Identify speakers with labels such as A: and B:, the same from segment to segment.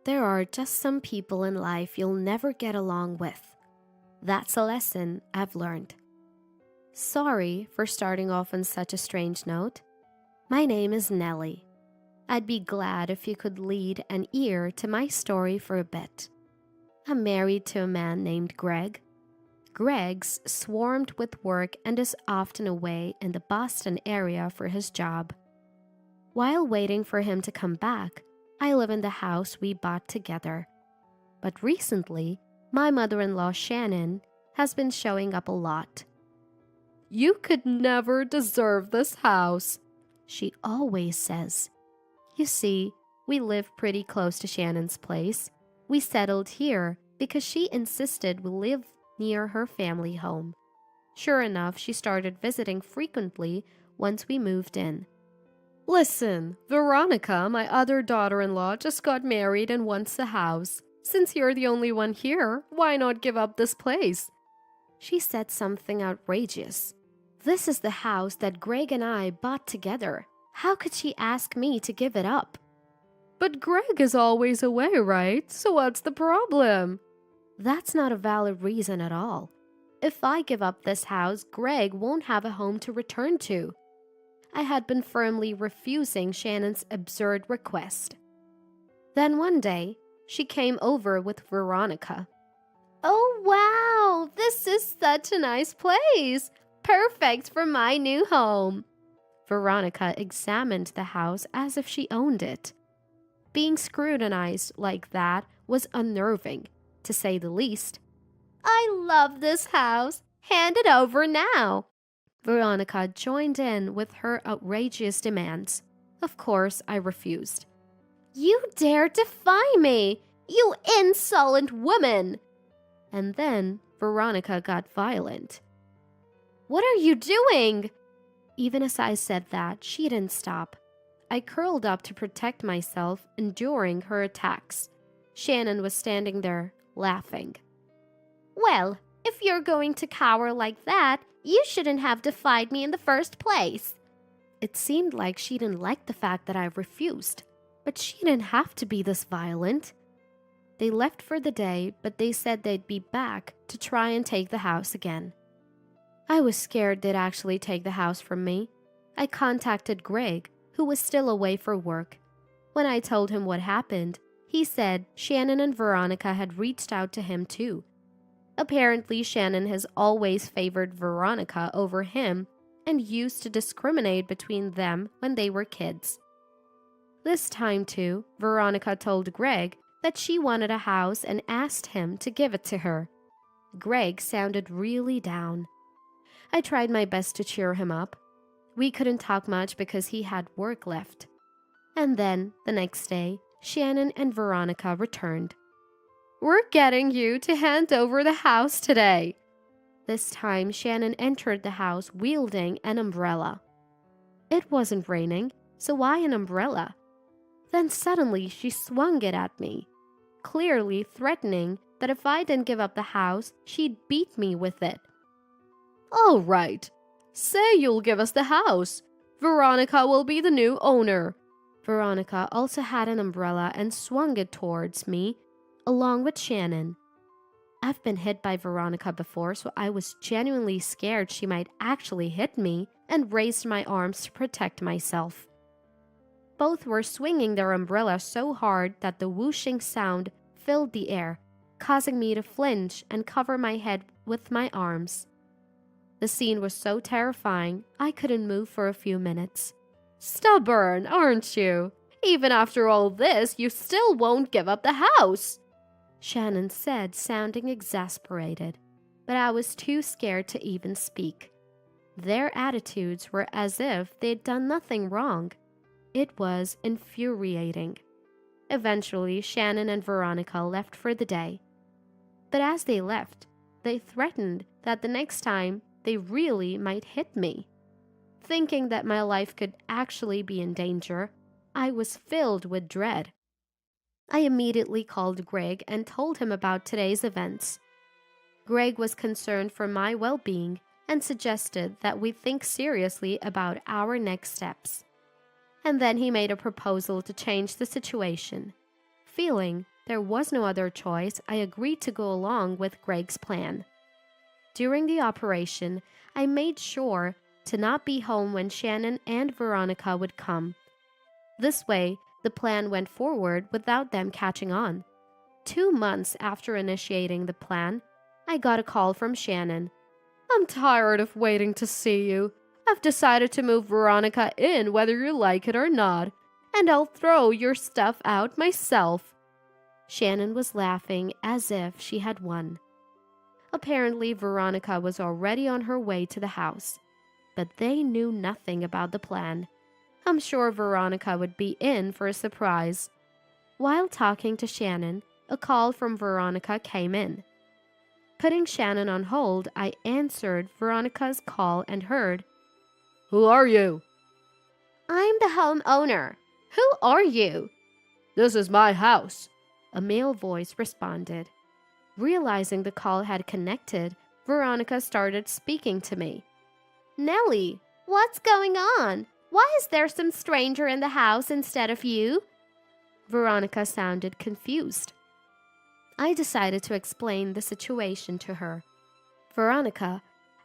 A: There are just some people in life you'll never get along with. That's a lesson I've learned. Sorry for starting off on such a strange note. My name is Nellie. I'd be glad if you could lead an ear to my story for a bit. I'm married to a man named Greg. Greg's swarmed with work and is often away in the Boston area for his job. While waiting for him to come back, I live in the house we bought together. But recently, my mother-in-law Shannon has been showing up a lot. "You could never deserve this house," she always says. You see, we live pretty close to Shannon's place. We settled here because she insisted we live near her family home. Sure enough, she started visiting frequently once we moved in. "Listen, Veronica, my other daughter-in-law, just got married and wants the house. Since you're the only one here, why not give up this place?" She said something outrageous. This is the house that Greg and I bought together. How could she ask me to give it up? "But Greg is always away, right? So what's the problem?" That's not a valid reason at all. If I give up this house, Greg won't have a home to return to. I had been firmly refusing Shannon's absurd request. Then one day, she came over with Veronica. "Oh wow, this is such a nice place. Perfect for my new home." Veronica examined the house as if she owned it. Being scrutinized like that was unnerving, to say the least. "I love this house. Hand it over now." Veronica joined in with her outrageous demands. Of course, I refused. "You dare defy me, you insolent woman!" And then Veronica got violent. "What are you doing?" Even as I said that, she didn't stop. I curled up to protect myself, enduring her attacks. Shannon was standing there, laughing. "Well, if you're going to cower like that, you shouldn't have defied me in the first place." It seemed like she didn't like the fact that I refused, but she didn't have to be this violent. They left for the day, but they said they'd be back to try and take the house again. I was scared they'd actually take the house from me. I contacted Greg, who was still away for work. When I told him what happened, he said Shannon and Veronica had reached out to him too. Apparently, Shannon has always favored Veronica over him and used to discriminate between them when they were kids. This time too, Veronica told Greg that she wanted a house and asked him to give it to her. Greg sounded really down. I tried my best to cheer him up. We couldn't talk much because he had work left. And then, the next day, Shannon and Veronica returned. "We're getting you to hand over the house today." This time, Shannon entered the house wielding an umbrella. It wasn't raining, so why an umbrella? Then suddenly she swung it at me, clearly threatening that if I didn't give up the house, she'd beat me with it. "All right, say you'll give us the house. Veronica will be the new owner." Veronica also had an umbrella and swung it towards me, along with Shannon. I've been hit by Veronica before, so I was genuinely scared she might actually hit me and raised my arms to protect myself. Both were swinging their umbrella so hard that the whooshing sound filled the air, causing me to flinch and cover my head with my arms. The scene was so terrifying, I couldn't move for a few minutes. "Stubborn, aren't you? Even after all this, you still won't give up the house," Shannon said, sounding exasperated, but I was too scared to even speak. Their attitudes were as if they'd done nothing wrong. It was infuriating. Eventually, Shannon and Veronica left for the day. But as they left, they threatened that the next time they really might hit me. Thinking that my life could actually be in danger, I was filled with dread. I immediately called Greg and told him about today's events. Greg was concerned for my well-being and suggested that we think seriously about our next steps. And then he made a proposal to change the situation. feeling there was no other choice, I agreed to go along with Greg's plan. During the operation, I made sure to not be home when Shannon and Veronica would come. This way, the plan went forward without them catching on. 2 months after initiating the plan, I got a call from Shannon. "I'm tired of waiting to see you. I've decided to move Veronica in whether you like it or not, and I'll throw your stuff out myself." Shannon was laughing as if she had won. Apparently, Veronica was already on her way to the house, but they knew nothing about the plan. I'm sure Veronica would be in for a surprise. While talking to Shannon, a call from Veronica came in. Putting Shannon on hold, I answered Veronica's call and heard, "Who are you?"
B: "I'm the homeowner. Who are you?"
A: "This is my house," a male voice responded. Realizing the call had connected, Veronica started speaking to me.
B: "Nellie, what's going on? Why is there some stranger in the house instead of you?"
A: Veronica sounded confused. I decided to explain the situation to her. "Veronica,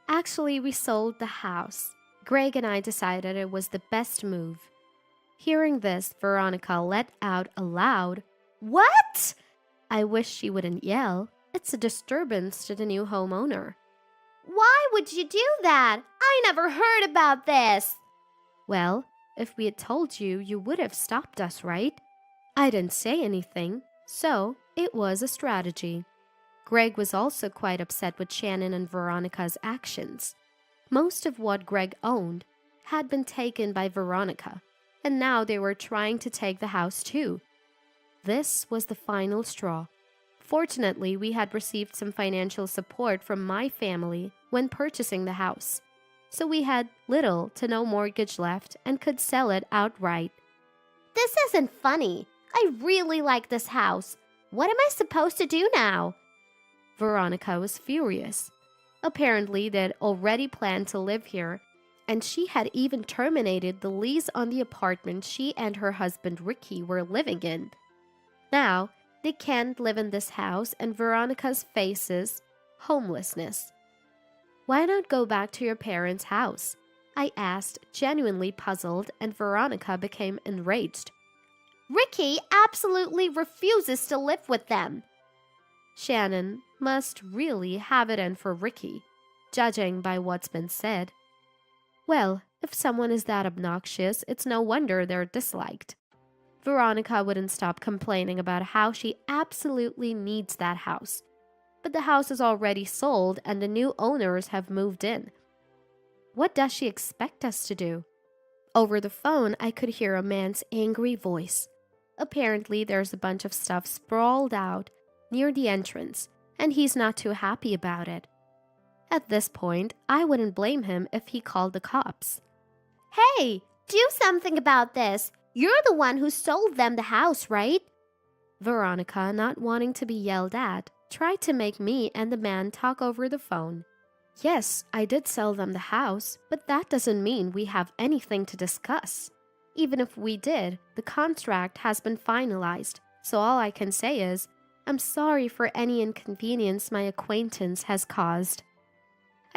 A: actually we sold the house. Greg and I decided it was the best move." Hearing this, Veronica let out a loud,
B: "What?"
A: I wish she wouldn't yell. It's a disturbance to the new homeowner.
B: "Why would you do that? I never heard about this."
A: "Well, if we had told you, you would have stopped us, right?" I didn't say anything, so it was a strategy. Greg was also quite upset with Shannon and Veronica's actions. Most of what Greg owned had been taken by Veronica, and now they were trying to take the house too. This was the final straw. Fortunately, we had received some financial support from my family when purchasing the house, so we had little to no mortgage left and could sell it outright.
B: "This isn't funny. I really like this house. What am I supposed to do now?"
A: Veronica was furious. Apparently, they'd already planned to live here, and she had even terminated the lease on the apartment she and her husband Ricky were living in. Now, they can't live in this house, and Veronica's faces homelessness. "Why not go back to your parents' house?" I asked, genuinely puzzled, and Veronica became enraged.
B: "Ricky absolutely refuses to live with them."
A: Shannon must really have it in for Ricky, judging by what's been said. Well, if someone is that obnoxious, it's no wonder they're disliked. Veronica wouldn't stop complaining about how she absolutely needs that house. But the house is already sold and the new owners have moved in. What does she expect us to do? Over the phone, I could hear a man's angry voice. Apparently, there's a bunch of stuff sprawled out near the entrance, and he's not too happy about it. At this point, I wouldn't blame him if he called the cops.
B: "Hey, do something about this. You're the one who sold them the house, right?"
A: Veronica, not wanting to be yelled at, tried to make me and the man talk over the phone. "Yes, I did sell them the house, but that doesn't mean we have anything to discuss. Even if we did, the contract has been finalized, so all I can say is, I'm sorry for any inconvenience my acquaintance has caused."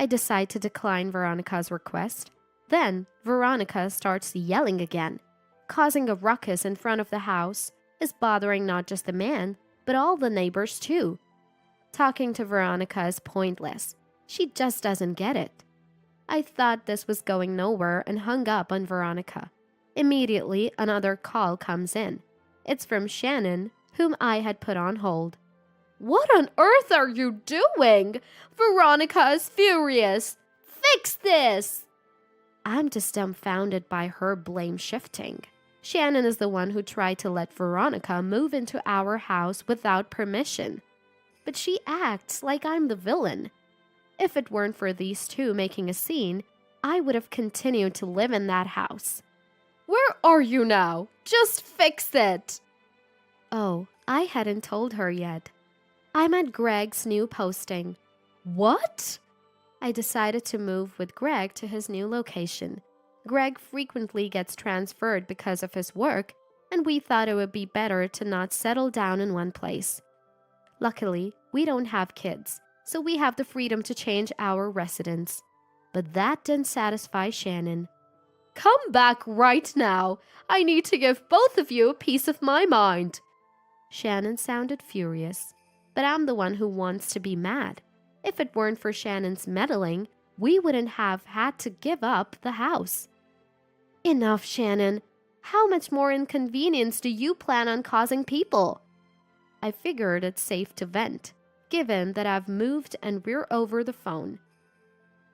A: I decide to decline Veronica's request. Then, Veronica starts yelling again. Causing a ruckus in front of the house is bothering not just the man, but all the neighbors too. Talking to Veronica is pointless. She just doesn't get it. I thought this was going nowhere and hung up on Veronica. Immediately, another call comes in. It's from Shannon, whom I had put on hold. "What on earth are you doing? Veronica is furious. Fix this!" I'm just dumbfounded by her blame shifting. Shannon is the one who tried to let Veronica move into our house without permission. But she acts like I'm the villain. If it weren't for these two making a scene, I would have continued to live in that house. "Where are you now? Just fix it!" Oh, I hadn't told her yet. I'm at Greg's new posting. What? I decided to move with Greg to his new location. Greg frequently gets transferred because of his work, and we thought it would be better to not settle down in one place. Luckily, we don't have kids, so we have the freedom to change our residence. But that didn't satisfy Shannon. "Come back right now. I need to give both of you a piece of my mind." Shannon sounded furious, but I'm the one who wants to be mad. If it weren't for Shannon's meddling, we wouldn't have had to give up the house. "Enough, Shannon. How much more inconvenience do you plan on causing people?" I figured it's safe to vent, given that I've moved and we're over the phone.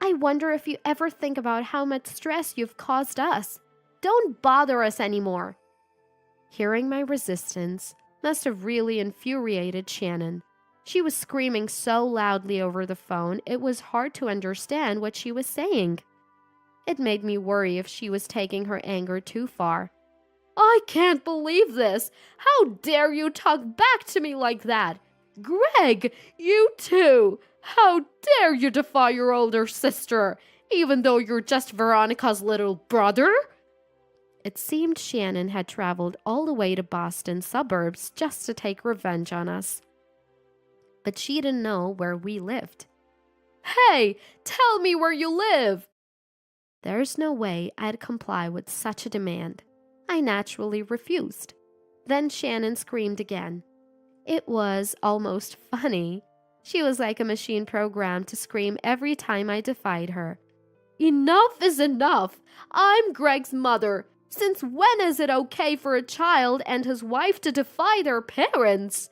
A: "I wonder if you ever think about how much stress you've caused us. Don't bother us anymore." Hearing my resistance must have really infuriated Shannon. She was screaming so loudly over the phone, it was hard to understand what she was saying. It made me worry if she was taking her anger too far. "I can't believe this! How dare you talk back to me like that? Greg, you too! How dare you defy your older sister, even though you're just Veronica's little brother?" It seemed Shannon had traveled all the way to Boston suburbs just to take revenge on us. But she didn't know where we lived. "Hey, tell me where you live!" There's no way I'd comply with such a demand. I naturally refused. Then Shannon screamed again. It was almost funny. She was like a machine programmed to scream every time I defied her. "Enough is enough! I'm Greg's mother. Since when is it okay for a child and his wife to defy their parents?"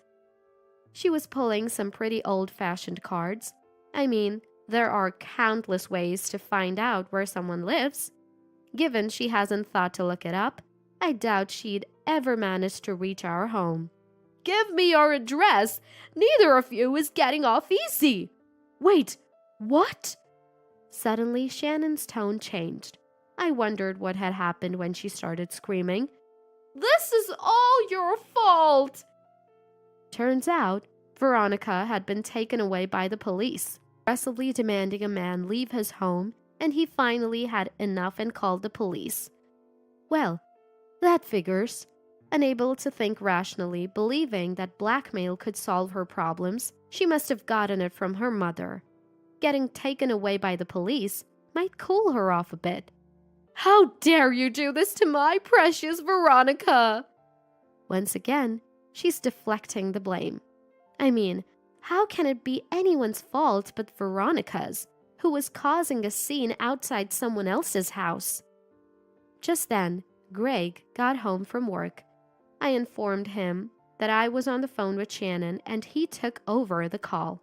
A: She was pulling some pretty old-fashioned cards. I mean, there are countless ways to find out where someone lives. Given she hasn't thought to look it up, I doubt she'd ever manage to reach our home. "Give me your address! Neither of you is getting off easy!" "Wait, what?" Suddenly, Shannon's tone changed. I wondered what had happened when she started screaming. "This is all your fault!" Turns out, Veronica had been taken away by the police, aggressively demanding a man leave his home, and he finally had enough and called the police. Well, that figures. Unable to think rationally, believing that blackmail could solve her problems, she must have gotten it from her mother. Getting taken away by the police might cool her off a bit. "How dare you do this to my precious Veronica?" Once again, she's deflecting the blame. I mean, how can it be anyone's fault but Veronica's, who was causing a scene outside someone else's house? Just then, Greg got home from work. I informed him that I was on the phone with Shannon, and he took over the call.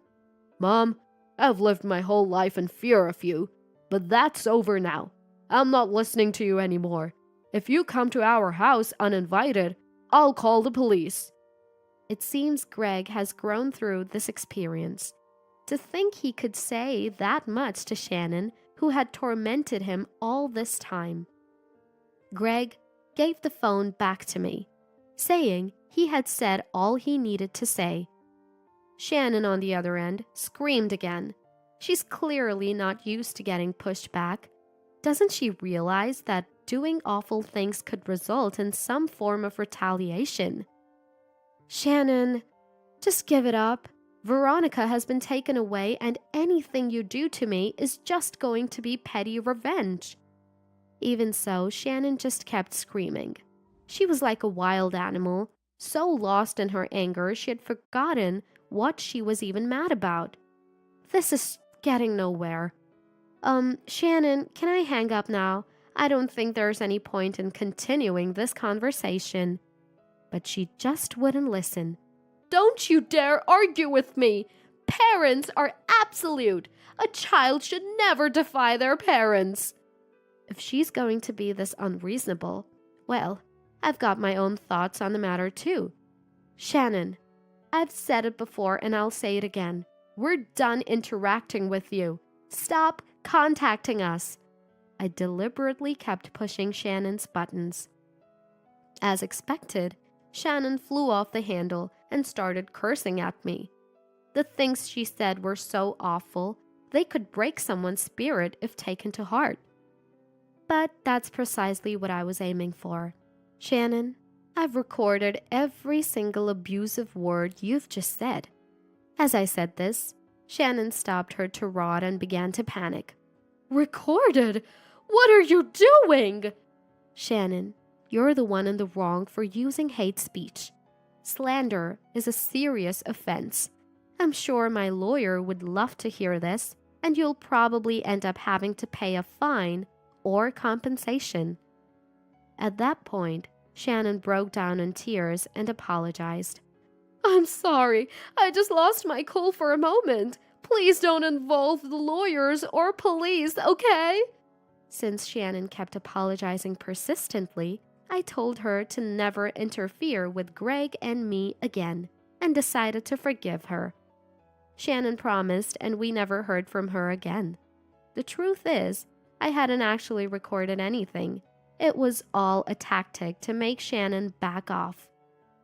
A: "Mom, I've lived my whole life in fear of you, but that's over now. I'm not listening to you anymore. If you come to our house uninvited, I'll call the police." It seems Greg has grown through this experience. To think he could say that much to Shannon, who had tormented him all this time. Greg gave the phone back to me, saying he had said all he needed to say. Shannon, on the other end, screamed again. She's clearly not used to getting pushed back. Doesn't she realize that doing awful things could result in some form of retaliation? "Shannon, just give it up. Veronica has been taken away, and anything you do to me is just going to be petty revenge." Even so, Shannon just kept screaming. She was like a wild animal, so lost in her anger she had forgotten what she was even mad about. This is getting nowhere. Shannon, can I hang up now? I don't think there's any point in continuing this conversation." But she just wouldn't listen. "Don't you dare argue with me! Parents are absolute! A child should never defy their parents!" If she's going to be this unreasonable, well, I've got my own thoughts on the matter too. Shannon, I've said it before and I'll say it again. We're done interacting with you. Stop contacting us. I deliberately kept pushing Shannon's buttons. As expected, Shannon flew off the handle and started cursing at me. The things she said were so awful, they could break someone's spirit if taken to heart. But that's precisely what I was aiming for. "Shannon, I've recorded every single abusive word you've just said." As I said this, Shannon stopped her tirade and began to panic. "Recorded? What are you doing?" "Shannon, you're the one in the wrong for using hate speech. Slander is a serious offense. I'm sure my lawyer would love to hear this, and you'll probably end up having to pay a fine or compensation." At that point, Shannon broke down in tears and apologized. "I'm sorry. I just lost my cool for a moment. Please don't involve the lawyers or police, okay?" Since Shannon kept apologizing persistently, I told her to never interfere with Greg and me again and decided to forgive her. Shannon promised, and we never heard from her again. The truth is, I hadn't actually recorded anything. It was all a tactic to make Shannon back off.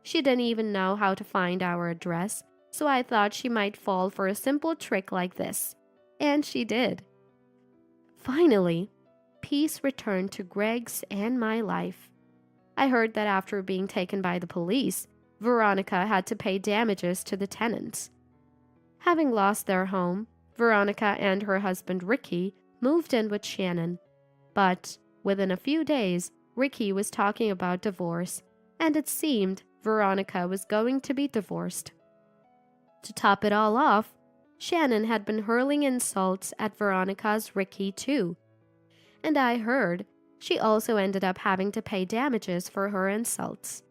A: She didn't even know how to find our address, so I thought she might fall for a simple trick like this. And she did. Finally, peace returned to Greg's and my life. I heard that after being taken by the police, Veronica had to pay damages to the tenants. Having lost their home, Veronica and her husband Ricky moved in with Shannon. But within a few days, Ricky was talking about divorce, and it seemed Veronica was going to be divorced. To top it all off, Shannon had been hurling insults at Veronica's Ricky too. And I heard she also ended up having to pay damages for her insults.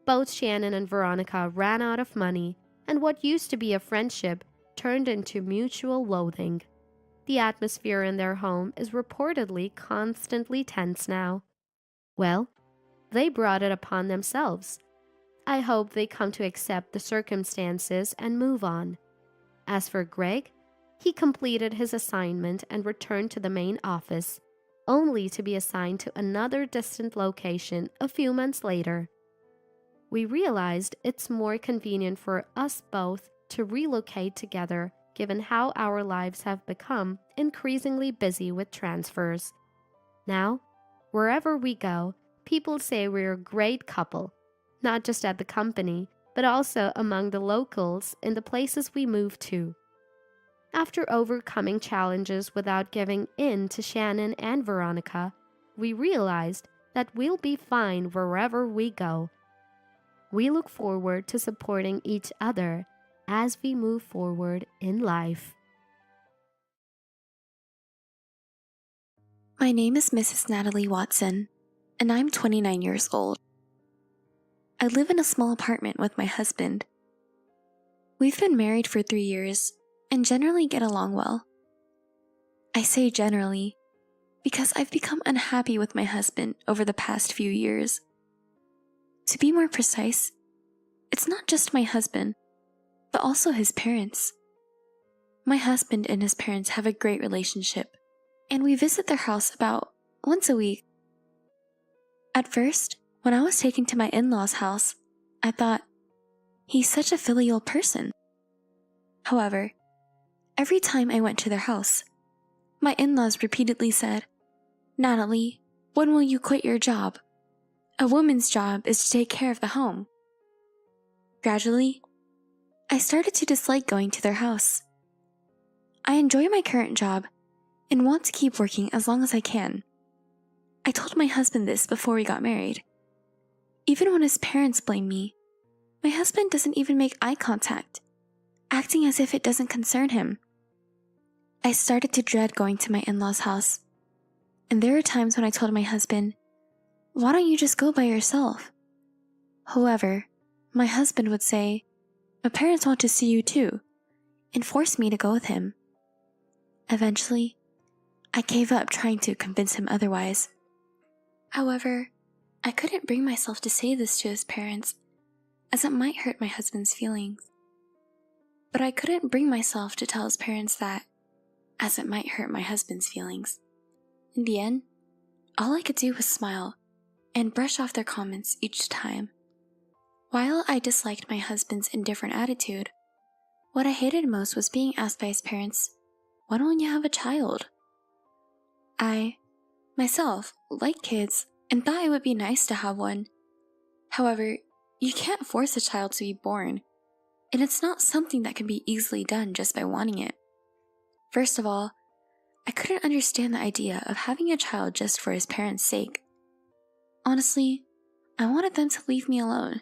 A: Both Shannon and Veronica ran out of money, and what used to be a friendship turned into mutual loathing. The atmosphere in their home is reportedly constantly tense now. Well, they brought it upon themselves. I hope they come to accept the circumstances and move on. As for Greg, he completed his assignment and returned to the main office, only to be assigned to another distant location a few months later. We realized it's more convenient for us both to relocate together, given how our lives have become increasingly busy with transfers. Now, wherever we go, people say we're a great couple, not just at the company, but also among the locals in the places we move to. After overcoming challenges without giving in to Shannon and Veronica, we realized that we'll be fine wherever we go. We look forward to supporting each other as we move forward in life.
C: My name is Mrs. Natalie Watson, and I'm 29 years old. I live in a small apartment with my husband. We've been married for 3 years and generally get along well. I say generally because I've become unhappy with my husband over the past few years. To be more precise, it's not just my husband, but also his parents. My husband and his parents have a great relationship, and we visit their house about once a week. At first, when I was taken to my in-laws' house, I thought, he's such a filial person. However, every time I went to their house, my in-laws repeatedly said, "Natalie, when will you quit your job? A woman's job is to take care of the home." Gradually, I started to dislike going to their house. I enjoy my current job and want to keep working as long as I can. I told my husband this before we got married. Even when his parents blame me, my husband doesn't even make eye contact, acting as if it doesn't concern him. I started to dread going to my in-laws' house, and there are times when I told my husband, "Why don't you just go by yourself?" However, my husband would say, "My parents want to see you too," and force me to go with him. Eventually, I gave up trying to convince him otherwise. However, I couldn't bring myself to say this to his parents, as it might hurt my husband's feelings. But I couldn't bring myself to tell his parents that, as it might hurt my husband's feelings. In the end, all I could do was smile and brush off their comments each time. While I disliked my husband's indifferent attitude, what I hated most was being asked by his parents, "When will you have a child?" I, myself, like kids and thought it would be nice to have one. However, you can't force a child to be born, and it's not something that can be easily done just by wanting it. First of all, I couldn't understand the idea of having a child just for his parents' sake. Honestly, I wanted them to leave me alone.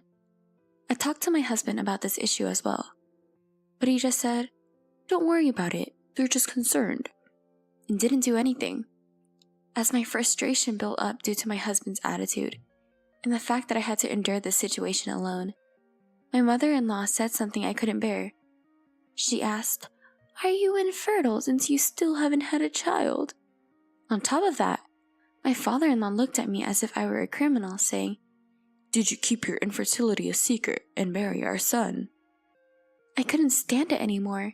C: I talked to my husband about this issue as well, but he just said, "Don't worry about it, they're just concerned," and didn't do anything. As my frustration built up due to my husband's attitude, and the fact that I had to endure this situation alone, my mother-in-law said something I couldn't bear. She asked, "Are you infertile since you still haven't had a child?" On top of that, my father-in-law looked at me as if I were a criminal, saying, "Did you keep your infertility a secret and marry our son?" I couldn't stand it anymore.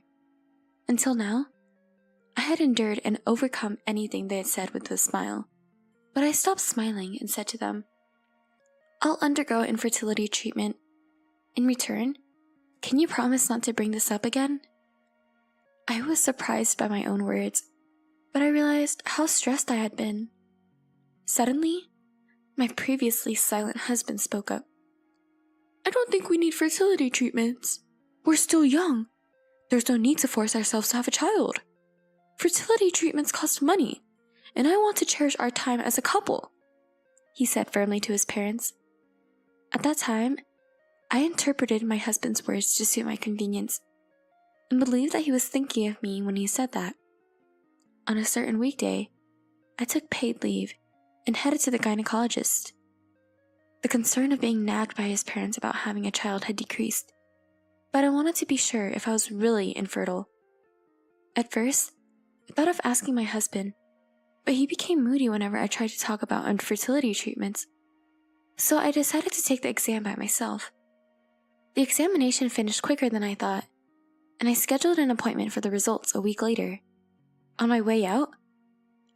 C: Until now, I had endured and overcome anything they had said with a smile. But I stopped smiling and said to them, "I'll undergo infertility treatment. In return, can you promise not to bring this up again?" I was surprised by my own words, but I realized how stressed I had been. Suddenly, my previously silent husband spoke up. "I don't think we need fertility treatments. We're still young. There's no need to force ourselves to have a child. Fertility treatments cost money, and I want to cherish our time as a couple," he said firmly to his parents. At that time, I interpreted my husband's words to suit my convenience, and believed that he was thinking of me when he said that. On a certain weekday, I took paid leave and headed to the gynecologist. The concern of being nagged by his parents about having a child had decreased, but I wanted to be sure if I was really infertile. At first, I thought of asking my husband, but he became moody whenever I tried to talk about infertility treatments, so I decided to take the exam by myself. The examination finished quicker than I thought, and I scheduled an appointment for the results a week later. On my way out,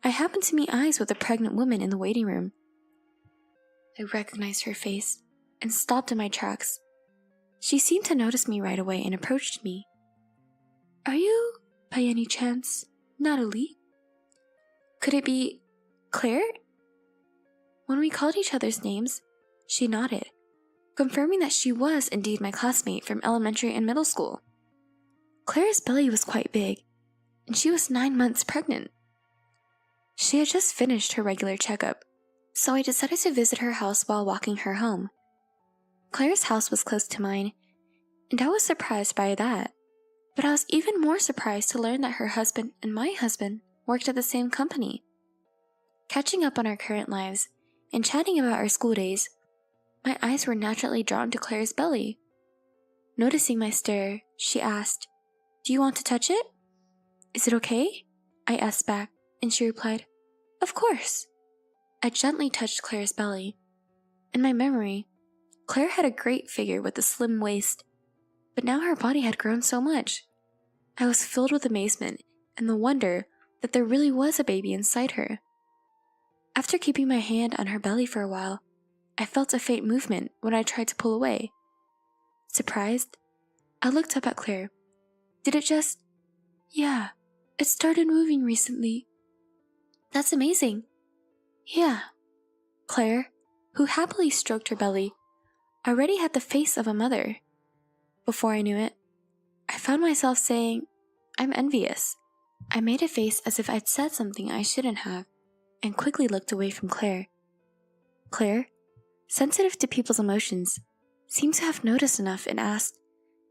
C: I happened to meet eyes with a pregnant woman in the waiting room. I recognized her face and stopped in my tracks. She seemed to notice me right away and approached me. "Are you, by any chance, Natalie? Could it be Claire?" When we called each other's names, she nodded, confirming that she was indeed my classmate from elementary and middle school. Claire's belly was quite big, and she was 9 months pregnant. She had just finished her regular checkup, so I decided to visit her house while walking her home. Claire's house was close to mine, and I was surprised by that. But I was even more surprised to learn that her husband and my husband worked at the same company. Catching up on our current lives and chatting about our school days, my eyes were naturally drawn to Claire's belly. Noticing my stare, she asked, "Do you want to touch it?" "Is it okay?" I asked back, and she replied, "Of course." I gently touched Claire's belly. In my memory, Claire had a great figure with a slim waist, but now her body had grown so much. I was filled with amazement and the wonder that there really was a baby inside her. After keeping my hand on her belly for a while, I felt a faint movement when I tried to pull away. Surprised, I looked up at Claire. "Did it just—" "Yeah, it started moving recently." "That's amazing." "Yeah." Claire, who happily stroked her belly, already had the face of a mother. Before I knew it, I found myself saying, "I'm envious." I made a face as if I'd said something I shouldn't have, and quickly looked away from Claire. Claire, sensitive to people's emotions, seemed to have noticed enough and asked,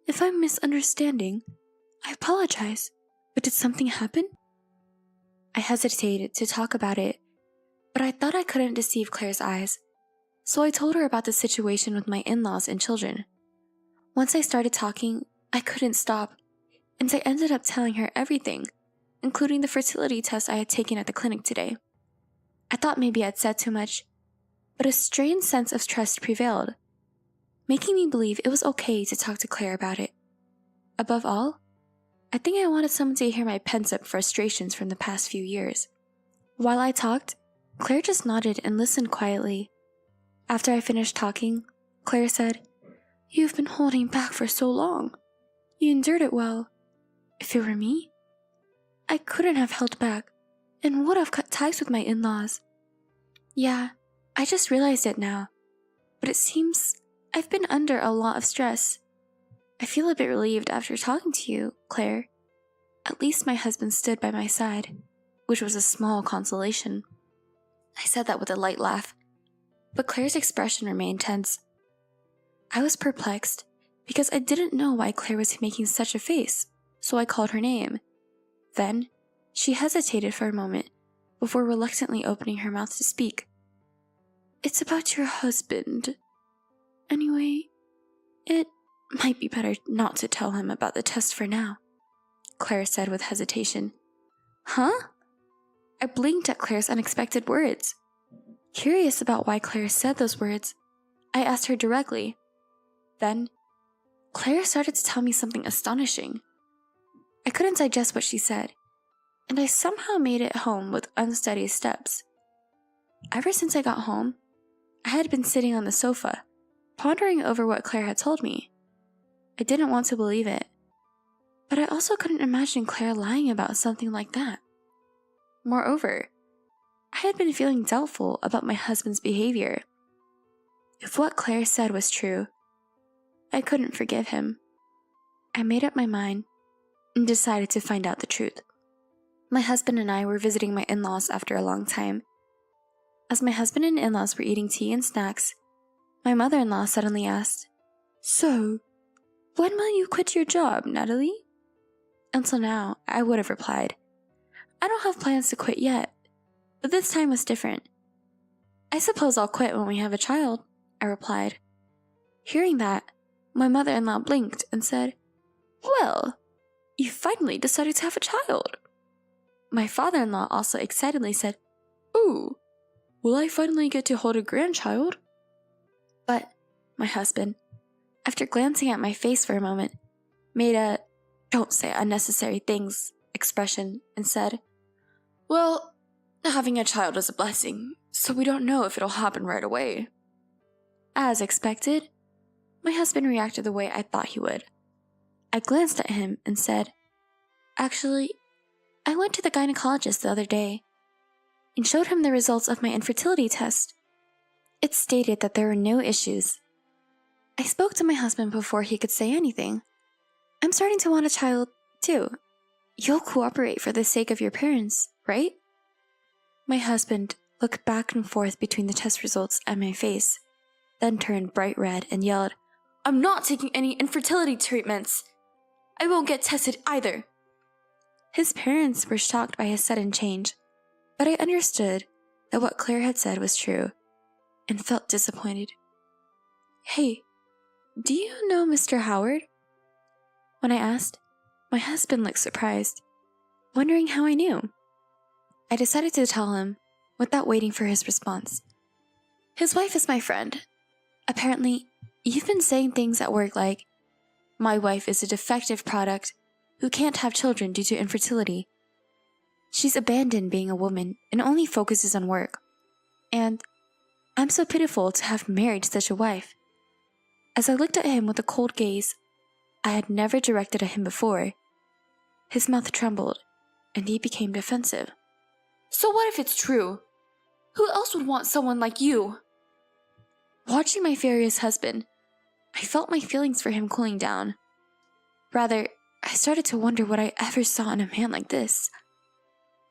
C: "If I'm misunderstanding, I apologize, but did something happen?" I hesitated to talk about it, but I thought I couldn't deceive Claire's eyes, so I told her about the situation with my in-laws and children. Once I started talking, I couldn't stop, and I ended up telling her everything, including the fertility test I had taken at the clinic today. I thought maybe I'd said too much, but a strange sense of trust prevailed, making me believe it was okay to talk to Claire about it. Above all, I think I wanted someone to hear my pent-up frustrations from the past few years. While I talked, Claire just nodded and listened quietly. After I finished talking, Claire said, "You've been holding back for so long. You endured it well. If it were me, I couldn't have held back and would have cut ties with my in-laws." "Yeah, I just realized it now, but but it seems I've been under a lot of stress. I feel a bit relieved after talking to you, Claire. At least my husband stood by my side, which was a small consolation. I said that with a light laugh, but Claire's expression remained tense. I was perplexed because I didn't know why Claire was making such a face, so I called her name. Then, she hesitated for a moment before reluctantly opening her mouth to speak. It's about your husband. Anyway, it might be better not to tell him about the test for now, Claire said with hesitation. Huh? I blinked at Claire's unexpected words. Curious about why Claire said those words, I asked her directly. Then, Claire started to tell me something astonishing. I couldn't digest what she said, and I somehow made it home with unsteady steps. Ever since I got home, I had been sitting on the sofa, pondering over what Claire had told me. I didn't want to believe it, but I also couldn't imagine Claire lying about something like that. Moreover, I had been feeling doubtful about my husband's behavior. If what Claire said was true, I couldn't forgive him. I made up my mind and decided to find out the truth. My husband and I were visiting my in-laws after a long time. As my husband and in-laws were eating tea and snacks, my mother-in-law suddenly asked, So, when will you quit your job, Natalie? Until now, I would have replied, I don't have plans to quit yet, but this time was different. I suppose I'll quit when we have a child, I replied. Hearing that, my mother-in-law blinked and said, Well, you finally decided to have a child. My father-in-law also excitedly said, Ooh, will I finally get to hold a grandchild? But my husband, after glancing at my face for a moment, made a don't say unnecessary things expression and said, Well, having a child is a blessing, so we don't know if it'll happen right away. As expected, my husband reacted the way I thought he would. I glanced at him and said, Actually, I went to the gynecologist the other day and showed him the results of my infertility test. It stated that there were no issues. I spoke to my husband before he could say anything. I'm starting to want a child, too. You'll cooperate for the sake of your parents, right? My husband looked back and forth between the test results and my face, then turned bright red and yelled, I'm not taking any infertility treatments. I won't get tested either. His parents were shocked by his sudden change, but I understood that what Claire had said was true and felt disappointed. Hey, do you know Mr. Howard? When I asked, my husband looked surprised, wondering how I knew. I decided to tell him without waiting for his response. His wife is my friend. Apparently, you've been saying things at work like, my wife is a defective product who can't have children due to infertility. She's abandoned being a woman and only focuses on work. And I'm so pitiful to have married such a wife. As I looked at him with a cold gaze I had never directed at him before, his mouth trembled and he became defensive. So what if it's true? Who else would want someone like you? Watching my furious husband, I felt my feelings for him cooling down. Rather, I started to wonder what I ever saw in a man like this.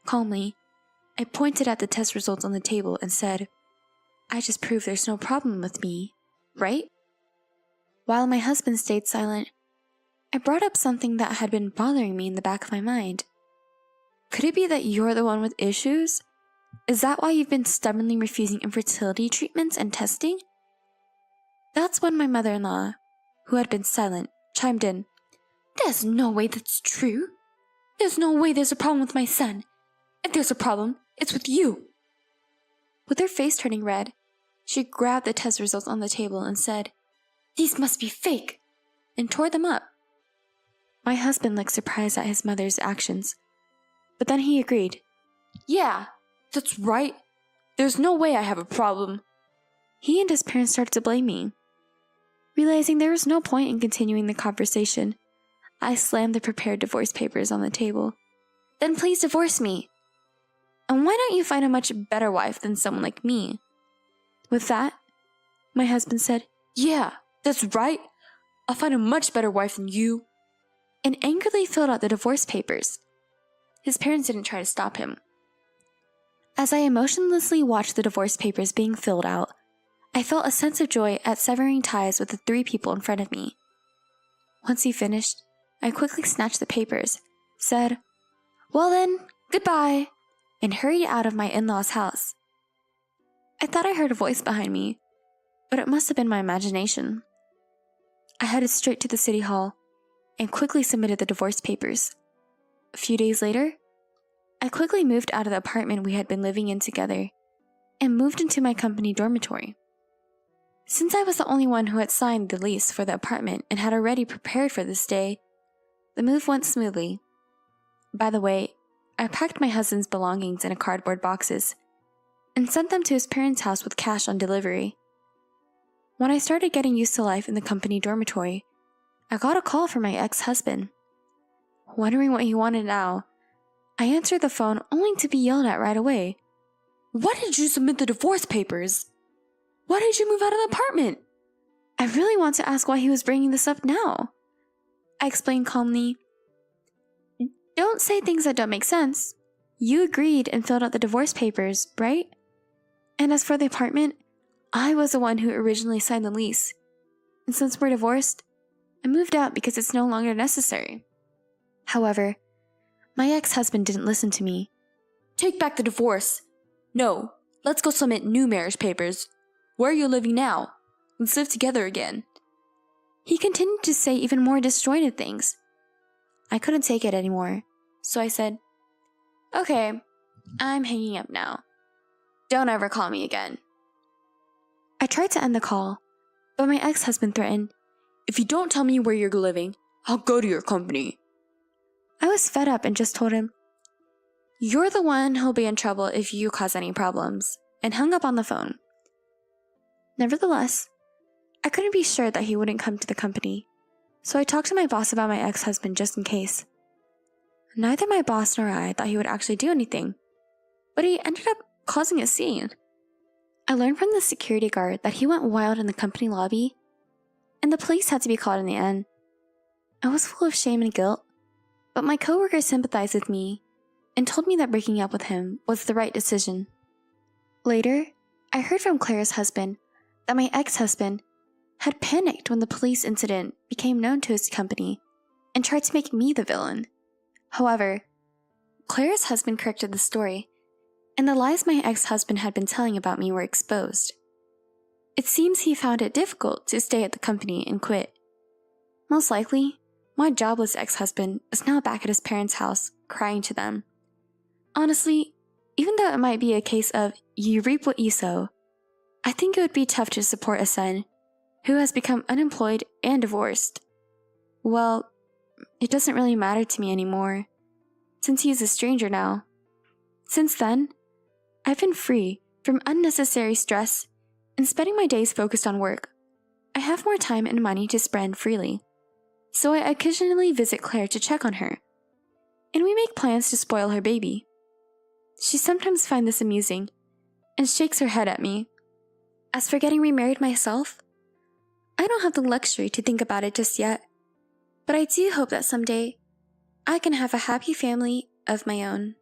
C: Calmly, I pointed at the test results on the table and said, I just proved there's no problem with me, right? While my husband stayed silent, I brought up something that had been bothering me in the back of my mind. Could it be that you're the one with issues? Is that why you've been stubbornly refusing infertility treatments and testing? That's when my mother-in-law, who had been silent, chimed in. There's no way that's true. There's no way there's a problem with my son. If there's a problem, it's with you. With her face turning red, she grabbed the test results on the table and said, These must be fake, and tore them up. My husband looked surprised at his mother's actions, but then he agreed. Yeah, that's right. There's no way I have a problem. He and his parents started to blame me. Realizing there was no point in continuing the conversation, I slammed the prepared divorce papers on the table. Then please divorce me. And why don't you find a much better wife than someone like me? With that, My husband said, "Yeah, that's right. I'll find a much better wife than you," and angrily filled out the divorce papers. His parents didn't try to stop him. As I emotionlessly watched the divorce papers being filled out, I felt a sense of joy at severing ties with the 3 people in front of me. Once he finished, I quickly snatched the papers, said, "Well then, goodbye," and hurried out of my in-laws' house. I thought I heard a voice behind me, but it must have been my imagination. I headed straight to the city hall and quickly submitted the divorce papers. A few days later, I quickly moved out of the apartment we had been living in together and moved into my company dormitory. Since I was the only one who had signed the lease for the apartment and had already prepared for this day, the move went smoothly. By the way, I packed my husband's belongings in cardboard boxes and sent them to his parents' house with cash on delivery. When I started getting used to life in the company dormitory, I got a call from my ex-husband. Wondering what he wanted now, I answered the phone only to be yelled at right away. "Why did you submit the divorce papers? Why did you move out of the apartment?" I really want to ask why he was bringing this up now. I explained calmly, "Don't say things that don't make sense. You agreed and filled out the divorce papers, right? And as for the apartment, I was the one who originally signed the lease. And since we're divorced, I moved out because it's no longer necessary." However, my ex-husband didn't listen to me. "Take back the divorce. No, let's go submit new marriage papers. Where are you living now? Let's live together again." He continued to say even more disjointed things. I couldn't take it anymore, so I said, "Okay, I'm hanging up now. Don't ever call me again." I tried to end the call, but my ex-husband threatened, "If you don't tell me where you're living, I'll go to your company." I was fed up and just told him, "You're the one who'll be in trouble if you cause any problems," and hung up on the phone. Nevertheless, I couldn't be sure that he wouldn't come to the company, so I talked to my boss about my ex-husband just in case. Neither my boss nor I thought he would actually do anything, but he ended up causing a scene. I learned from the security guard that he went wild in the company lobby, and the police had to be called in the end. I was full of shame and guilt, but my coworker sympathized with me and told me that breaking up with him was the right decision. Later, I heard from Claire's husband that my ex-husband had panicked when the police incident became known to his company and tried to make me the villain. However, Claire's husband corrected the story, and the lies my ex-husband had been telling about me were exposed. It seems he found it difficult to stay at the company and quit. Most likely, my jobless ex-husband is now back at his parents' house, crying to them. Honestly, even though it might be a case of you reap what you sow, I think it would be tough to support a son who has become unemployed and divorced. Well, it doesn't really matter to me anymore, since he is a stranger now. Since then, I've been free from unnecessary stress and spending my days focused on work. I have more time and money to spend freely, so I occasionally visit Claire to check on her, and we make plans to spoil her baby. She sometimes finds this amusing and shakes her head at me. As for getting remarried myself, I don't have the luxury to think about it just yet, but I do hope that someday I can have a happy family of my own.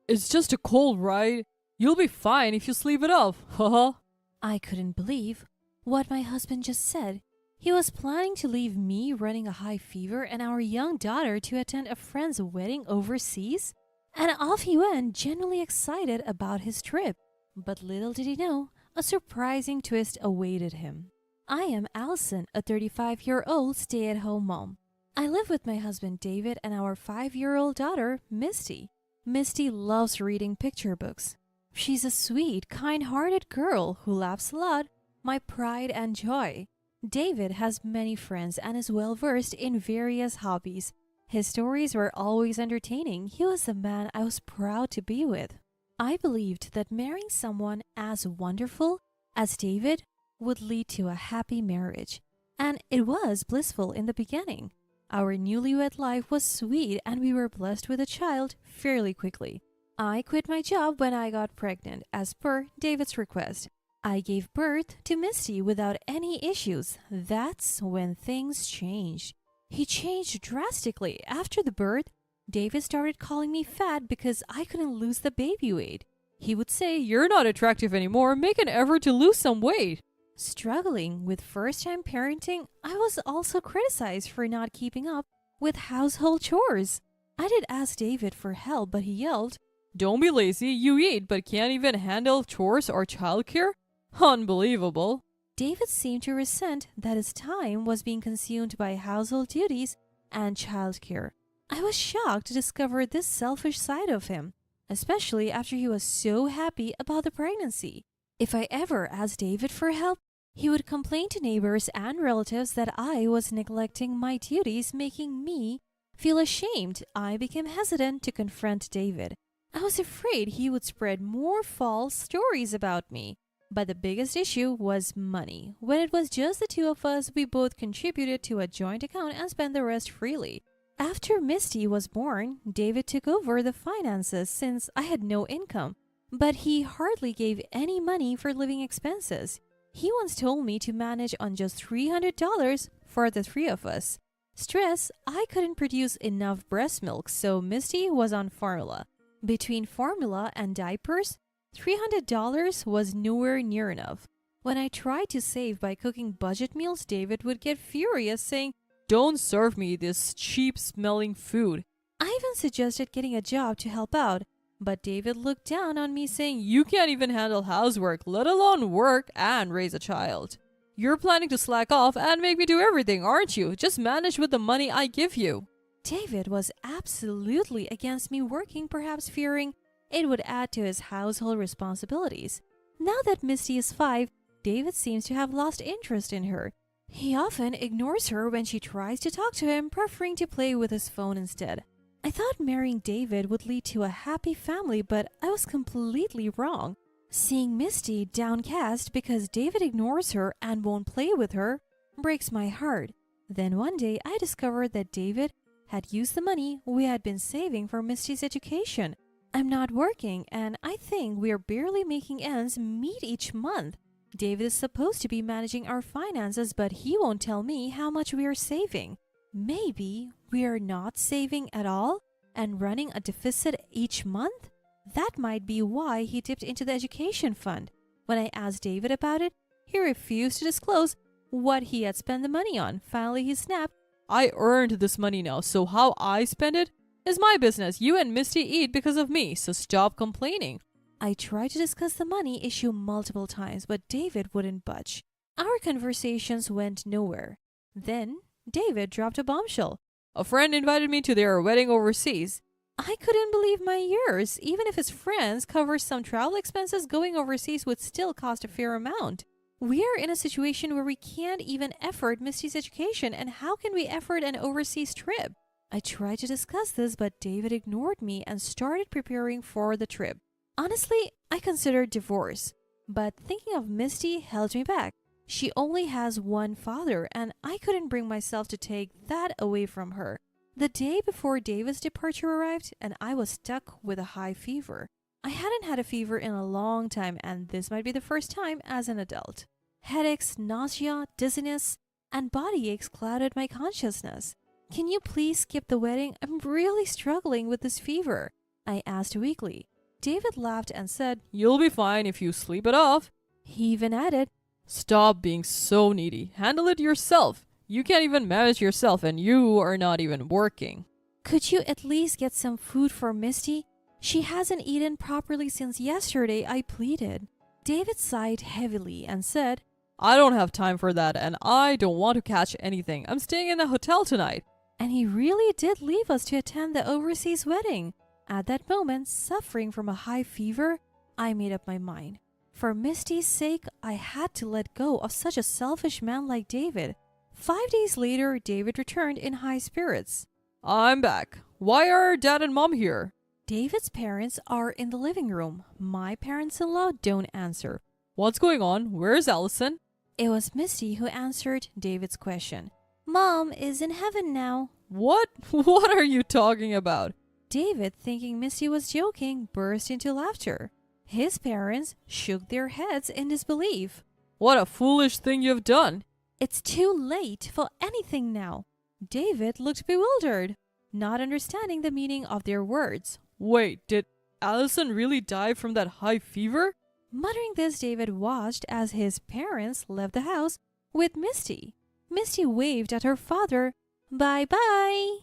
D: It's just a cold, right? You'll be fine if you sleep it off, haha.
E: I couldn't believe what my husband just said. He was planning to leave me running a high fever and our young daughter to attend a friend's wedding overseas, and off he went, genuinely excited about his trip. But little did he know, a surprising twist awaited him. I am Allison, a 35-year-old stay-at-home mom. I live with my husband David and our 5-year-old daughter, Misty. Misty loves reading picture books. She's a sweet, kind-hearted girl who laughs a lot, my pride and joy. David has many friends and is well-versed in various hobbies. His stories were always entertaining. He was a man I was proud to be with. I believed that marrying someone as wonderful as David would lead to a happy marriage, and it was blissful in the beginning. Our newlywed life was sweet and we were blessed with a child fairly quickly. I quit my job when I got pregnant, as per David's request. I gave birth to Misty without any issues. That's when things changed. He changed drastically. After the birth, David started calling me fat because I couldn't lose the baby weight. He would say,
D: You're not attractive anymore. Make an effort to lose some weight.
E: struggling with first-time parenting, I was also criticized for not keeping up with household chores. I did ask David for help, but he yelled,
D: Don't be lazy. You eat, but can't even handle chores or childcare? Unbelievable.
E: David seemed to resent that his time was being consumed by household duties and childcare. I was shocked to discover this selfish side of him, especially after he was so happy about the pregnancy. If I ever asked David for help, he would complain to neighbors and relatives that I was neglecting my duties, making me feel ashamed. I became hesitant to confront David. I was afraid he would spread more false stories about me. But the biggest issue was money. When it was just the two of us, we both contributed to a joint account and spent the rest freely. After Misty was born, David took over the finances since I had no income, but he hardly gave any money for living expenses. He once told me to manage on just $300 for the three of us. Stress, I couldn't produce enough breast milk, so Misty was on formula. Between formula and diapers, $300 was nowhere near enough. When I tried to save by cooking budget meals, David would get furious, saying,
D: Don't serve me this cheap-smelling food.
E: I even suggested getting a job to help out, but David looked down on me, saying,
D: You can't even handle housework, let alone work and raise a child. You're planning to slack off and make me do everything, aren't you? Just manage with the money I give you.
E: David was absolutely against me working, perhaps fearing it would add to his household responsibilities. Now that Misty is 5, David seems to have lost interest in her. He often ignores her when she tries to talk to him, preferring to play with his phone instead. I thought marrying David would lead to a happy family, but I was completely wrong. Seeing Misty downcast because David ignores her and won't play with her breaks my heart. Then one day I discovered that David had used the money we had been saving for Misty's education. I'm not working, and I think we are barely making ends meet each month. David is supposed to be managing our finances, but he won't tell me how much we are saving. Maybe we are not saving at all and running a deficit each month? That might be why he dipped into the education fund. When I asked David about it, he refused to disclose what he had spent the money on. Finally, he snapped,
D: I earned this money now, so how I spend it is my business. You and Misty eat because of me, so stop complaining.
E: I tried to discuss the money issue multiple times, but David wouldn't budge. Our conversations went nowhere. Then, David dropped a bombshell.
D: A friend invited me to their wedding overseas.
E: I couldn't believe my ears. Even if his friends covered some travel expenses, going overseas would still cost a fair amount. We are in a situation where we can't even afford Misty's education, and how can we afford an overseas trip? I tried to discuss this, but David ignored me and started preparing for the trip. Honestly, I considered divorce, but thinking of Misty held me back. She only has one father, and I couldn't bring myself to take that away from her. The day before David's departure arrived, and I was stuck with a high fever. I hadn't had a fever in a long time, and this might be the first time as an adult. Headaches, nausea, dizziness, and body aches clouded my consciousness. Can you please skip the wedding? I'm really struggling with this fever, I asked weakly. David laughed and said,
D: You'll be fine if you sleep it off.
E: He even added,
D: Stop being so needy. Handle it yourself. You can't even manage yourself and you are not even working.
E: Could you at least get some food for Misty? She hasn't eaten properly since yesterday, I pleaded. David sighed heavily and said,
D: I don't have time for that and I don't want to catch anything. I'm staying in a hotel tonight.
E: And he really did leave us to attend the overseas wedding. At that moment, suffering from a high fever, I made up my mind. For Misty's sake, I had to let go of such a selfish man like David. 5 days later, David returned in high spirits.
D: I'm back. Why are Dad and Mom here?
E: David's parents are in the living room. My parents-in-law don't answer.
D: What's going on? Where's Allison?
E: It was Misty who answered David's question. Mom is in heaven now.
D: What? What are you talking about?
E: David, thinking Misty was joking, burst into laughter. His parents shook their heads in disbelief.
D: What a foolish thing you've done.
E: It's too late for anything now. David looked bewildered, not understanding the meaning of their words.
D: Wait, did Allison really die from that high fever?
E: Muttering this, David watched as his parents left the house with Misty. Misty waved at her father. Bye-bye.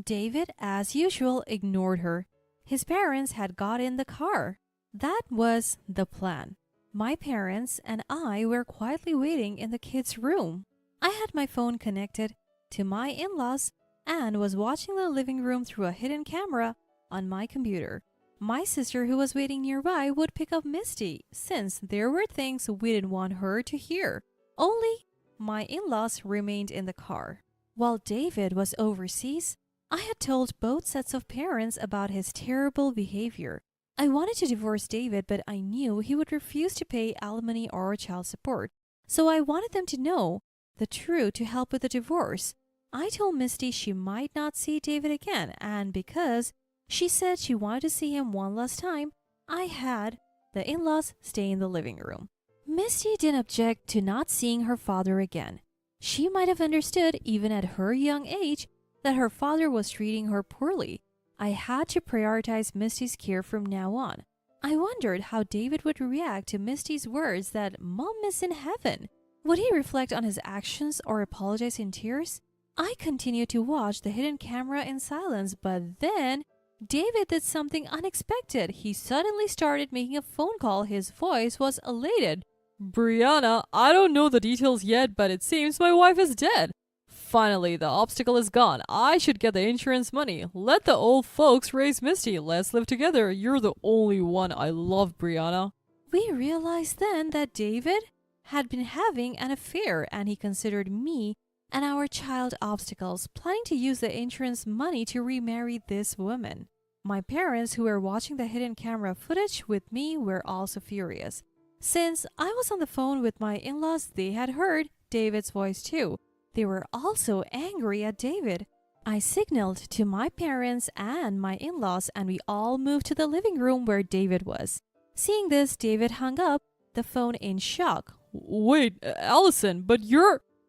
E: David, as usual, ignored her. His parents had got in the car. That was the plan. My parents and I were quietly waiting in the kids' room. I had my phone connected to my in-laws and was watching the living room through a hidden camera on my computer. My sister, who was waiting nearby, would pick up Misty, since there were things we didn't want her to hear. Only my in-laws remained in the car. While David was overseas, I had told both sets of parents about his terrible behavior. I wanted to divorce David, but I knew he would refuse to pay alimony or child support, so I wanted them to know the truth to help with the divorce. I told Misty she might not see David again, and because she said she wanted to see him one last time, I had the in-laws stay in the living room. Misty didn't object to not seeing her father again. She might have understood, even at her young age, that her father was treating her poorly. I had to prioritize Misty's care from now on. I wondered how David would react to Misty's words that Mom is in heaven. Would he reflect on his actions or apologize in tears? I continued to watch the hidden camera in silence, but then David did something unexpected. He suddenly started making a phone call. His voice was elated.
D: Brianna, I don't know the details yet, but it seems my wife is dead. Finally, the obstacle is gone. I should get the insurance money. Let the old folks raise Misty. Let's live together. You're the only one I love, Brianna.
E: We realized then that David had been having an affair, and he considered me and our child obstacles, planning to use the insurance money to remarry this woman. My parents, who were watching the hidden camera footage with me, were also furious. Since I was on the phone with my in-laws, they had heard David's voice too. They were also angry at David. I signaled to my parents and my in-laws, and we all moved to the living room where David was. Seeing this, David hung up the phone in shock.
D: Wait, Allison, but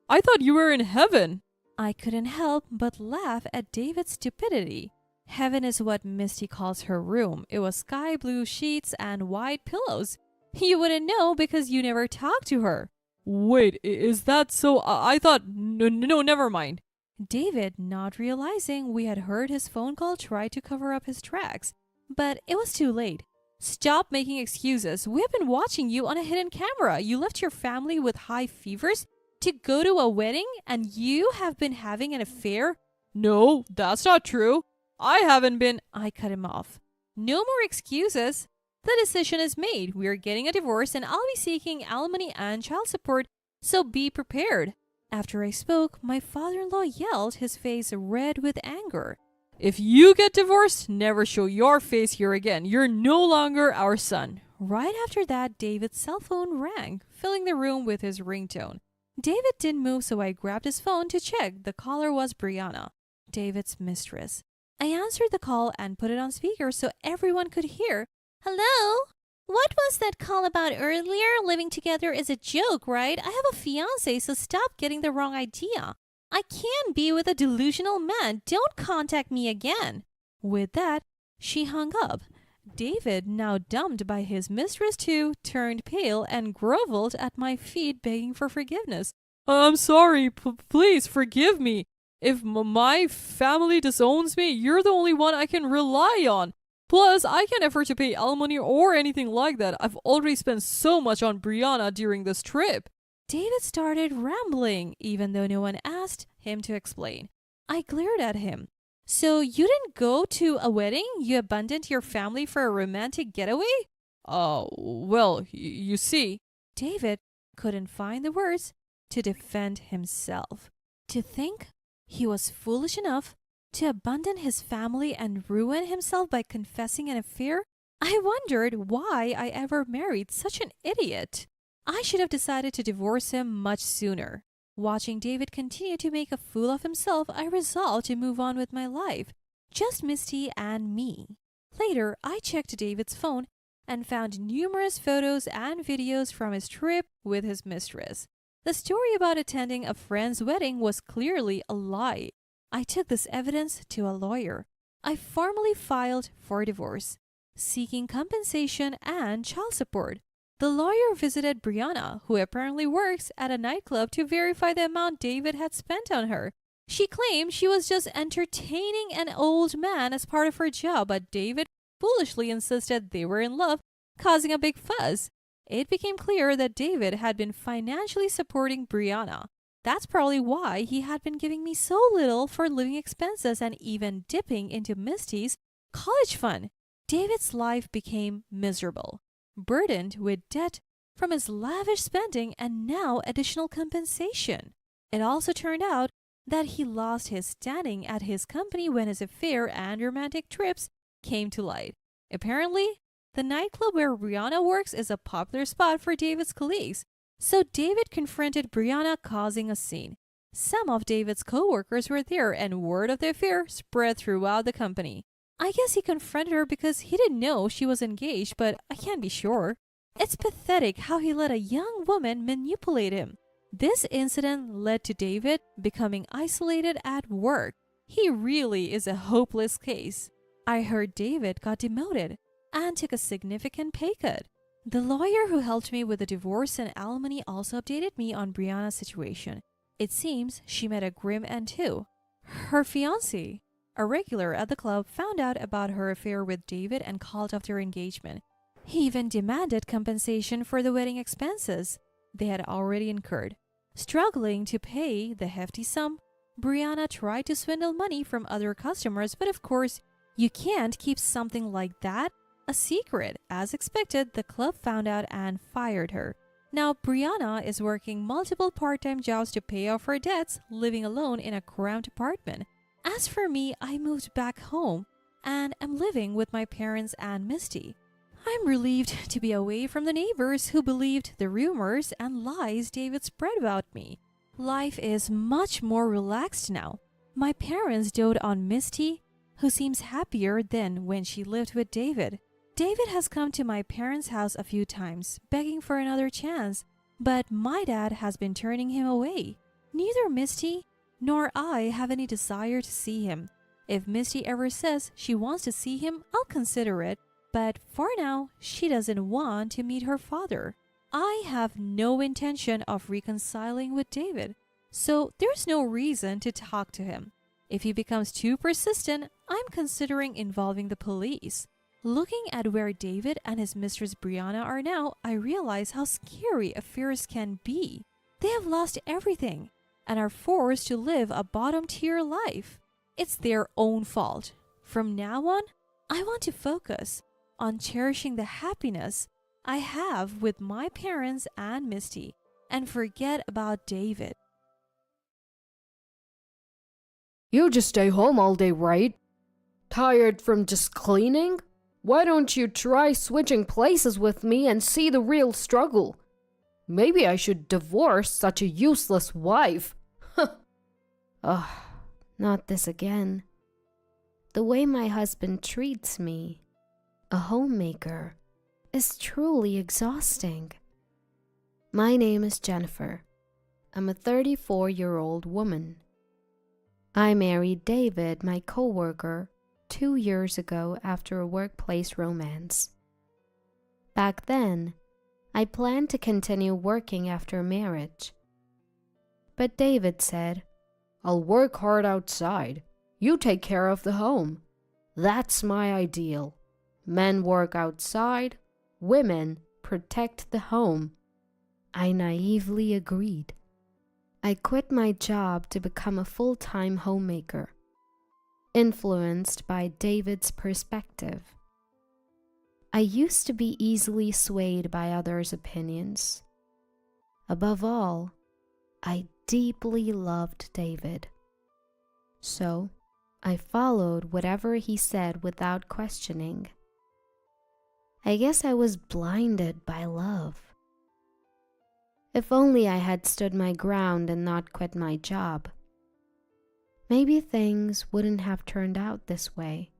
D: I thought you were in heaven.
E: I couldn't help but laugh at David's stupidity. Heaven is what Misty calls her room. It was sky blue sheets and white pillows. You wouldn't know because you never talked to her.
D: Wait, is that so? I thought... No, never mind.
E: David, not realizing we had heard his phone call, tried to cover up his tracks. But it was too late. Stop making excuses. We have been watching you on a hidden camera. You left your family with high fevers to go to a wedding, and you have been having an affair?
D: No, that's not true. I haven't been...
E: I cut him off. No more excuses. The decision is made. We are getting a divorce, and I'll be seeking alimony and child support, so be prepared. After I spoke, my father-in-law yelled, his face red with anger.
D: If you get divorced, never show your face here again. You're no longer our son.
E: Right after that, David's cell phone rang, filling the room with his ringtone. David didn't move, so I grabbed his phone to check. The caller was Brianna, David's mistress. I answered the call and put it on speaker so everyone could hear. Hello? What was that call about earlier? Living together is a joke, right? I have a fiancé, so stop getting the wrong idea. I can't be with a delusional man. Don't contact me again. With that, she hung up. David, now dumped by his mistress too, turned pale and groveled at my feet, begging for forgiveness.
D: I'm sorry. Please forgive me. If my family disowns me, you're the only one I can rely on. Plus, I can't afford to pay alimony or anything like that. I've already spent so much on Brianna during this trip.
E: David started rambling, even though no one asked him to explain. I glared at him. So you didn't go to a wedding? You abandoned your family for a romantic getaway?
D: Oh, well, you see.
E: David couldn't find the words to defend himself. To think he was foolish enough to abandon his family and ruin himself by confessing an affair? I wondered why I ever married such an idiot. I should have decided to divorce him much sooner. Watching David continue to make a fool of himself, I resolved to move on with my life. just Misty and me. Later, I checked David's phone and found numerous photos and videos from his trip with his mistress. The story about attending a friend's wedding was clearly a lie. I took this evidence to a lawyer. I formally filed for divorce, seeking compensation and child support. The lawyer visited Brianna, who apparently works at a nightclub, to verify the amount David had spent on her. She claimed she was just entertaining an old man as part of her job, but David foolishly insisted they were in love, causing a big fuss. It became clear that David had been financially supporting Brianna. That's probably why he had been giving me so little for living expenses and even dipping into Misty's college fund. David's life became miserable, burdened with debt from his lavish spending and now additional compensation. It also turned out that he lost his standing at his company when his affair and romantic trips came to light. Apparently, the nightclub where Brianna works is a popular spot for David's colleagues, so David confronted Brianna, causing a scene. Some of David's co-workers were there and word of the affair spread throughout the company. I guess he confronted her because he didn't know she was engaged, but I can't be sure. It's pathetic how he let a young woman manipulate him. This incident led to David becoming isolated at work. He really is a hopeless case. I heard David got demoted and took a significant pay cut. The lawyer who helped me with the divorce and alimony also updated me on Brianna's situation. It seems she met a grim end too. Her fiancé, a regular at the club, found out about her affair with David and called off their engagement. He even demanded compensation for the wedding expenses they had already incurred. Struggling to pay the hefty sum, Brianna tried to swindle money from other customers, but of course, you can't keep something like that a secret. As expected, the club found out and fired her. Now, Brianna is working multiple part-time jobs to pay off her debts, living alone in a cramped apartment. As for me, I moved back home and am living with my parents and Misty. I'm relieved to be away from the neighbors who believed the rumors and lies David spread about me. Life is much more relaxed now. My parents dote on Misty, who seems happier than when she lived with David. David has come to my parents' house a few times, begging for another chance, but my dad has been turning him away. Neither Misty nor I have any desire to see him. If Misty ever says she wants to see him, I'll consider it, but for now, she doesn't want to meet her father. I have no intention of reconciling with David, so there's no reason to talk to him. If he becomes too persistent, I'm considering involving the police. Looking at where David and his mistress Brianna are now, I realize how scary affairs can be. They have lost everything and are forced to live a bottom-tier life. It's their own fault. From now on, I want to focus on cherishing the happiness I have with my parents and Misty and forget about David.
F: You just stay home all day, right? Tired from just cleaning? Why don't you try switching places with me and see the real struggle? Maybe I should divorce such a useless wife.
A: Ugh, not this again. The way my husband treats me, a homemaker, is truly exhausting. My name is Jennifer. I'm a 34-year-old woman. I married David, my coworker, 2 years ago after a workplace romance. Back then, I planned to continue working after marriage. But David said,
F: I'll work hard outside. You take care of the home. That's my ideal. Men work outside, women protect the home.
A: I naively agreed. I quit my job to become a full-time homemaker, influenced by David's perspective. I used to be easily swayed by others' opinions. Above all, I deeply loved David. So, I followed whatever he said without questioning. I guess I was blinded by love. If only I had stood my ground and not quit my job. maybe things wouldn't have turned out this way.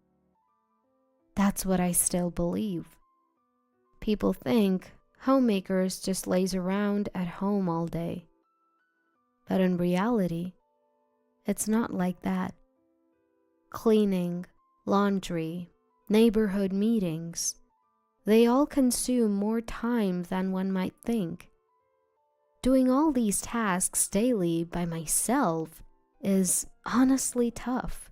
A: That's what I still believe. People think homemakers just laze around at home all day. But in reality, it's not like that. Cleaning, laundry, neighborhood meetings, they all consume more time than one might think. Doing all these tasks daily by myself is honestly tough.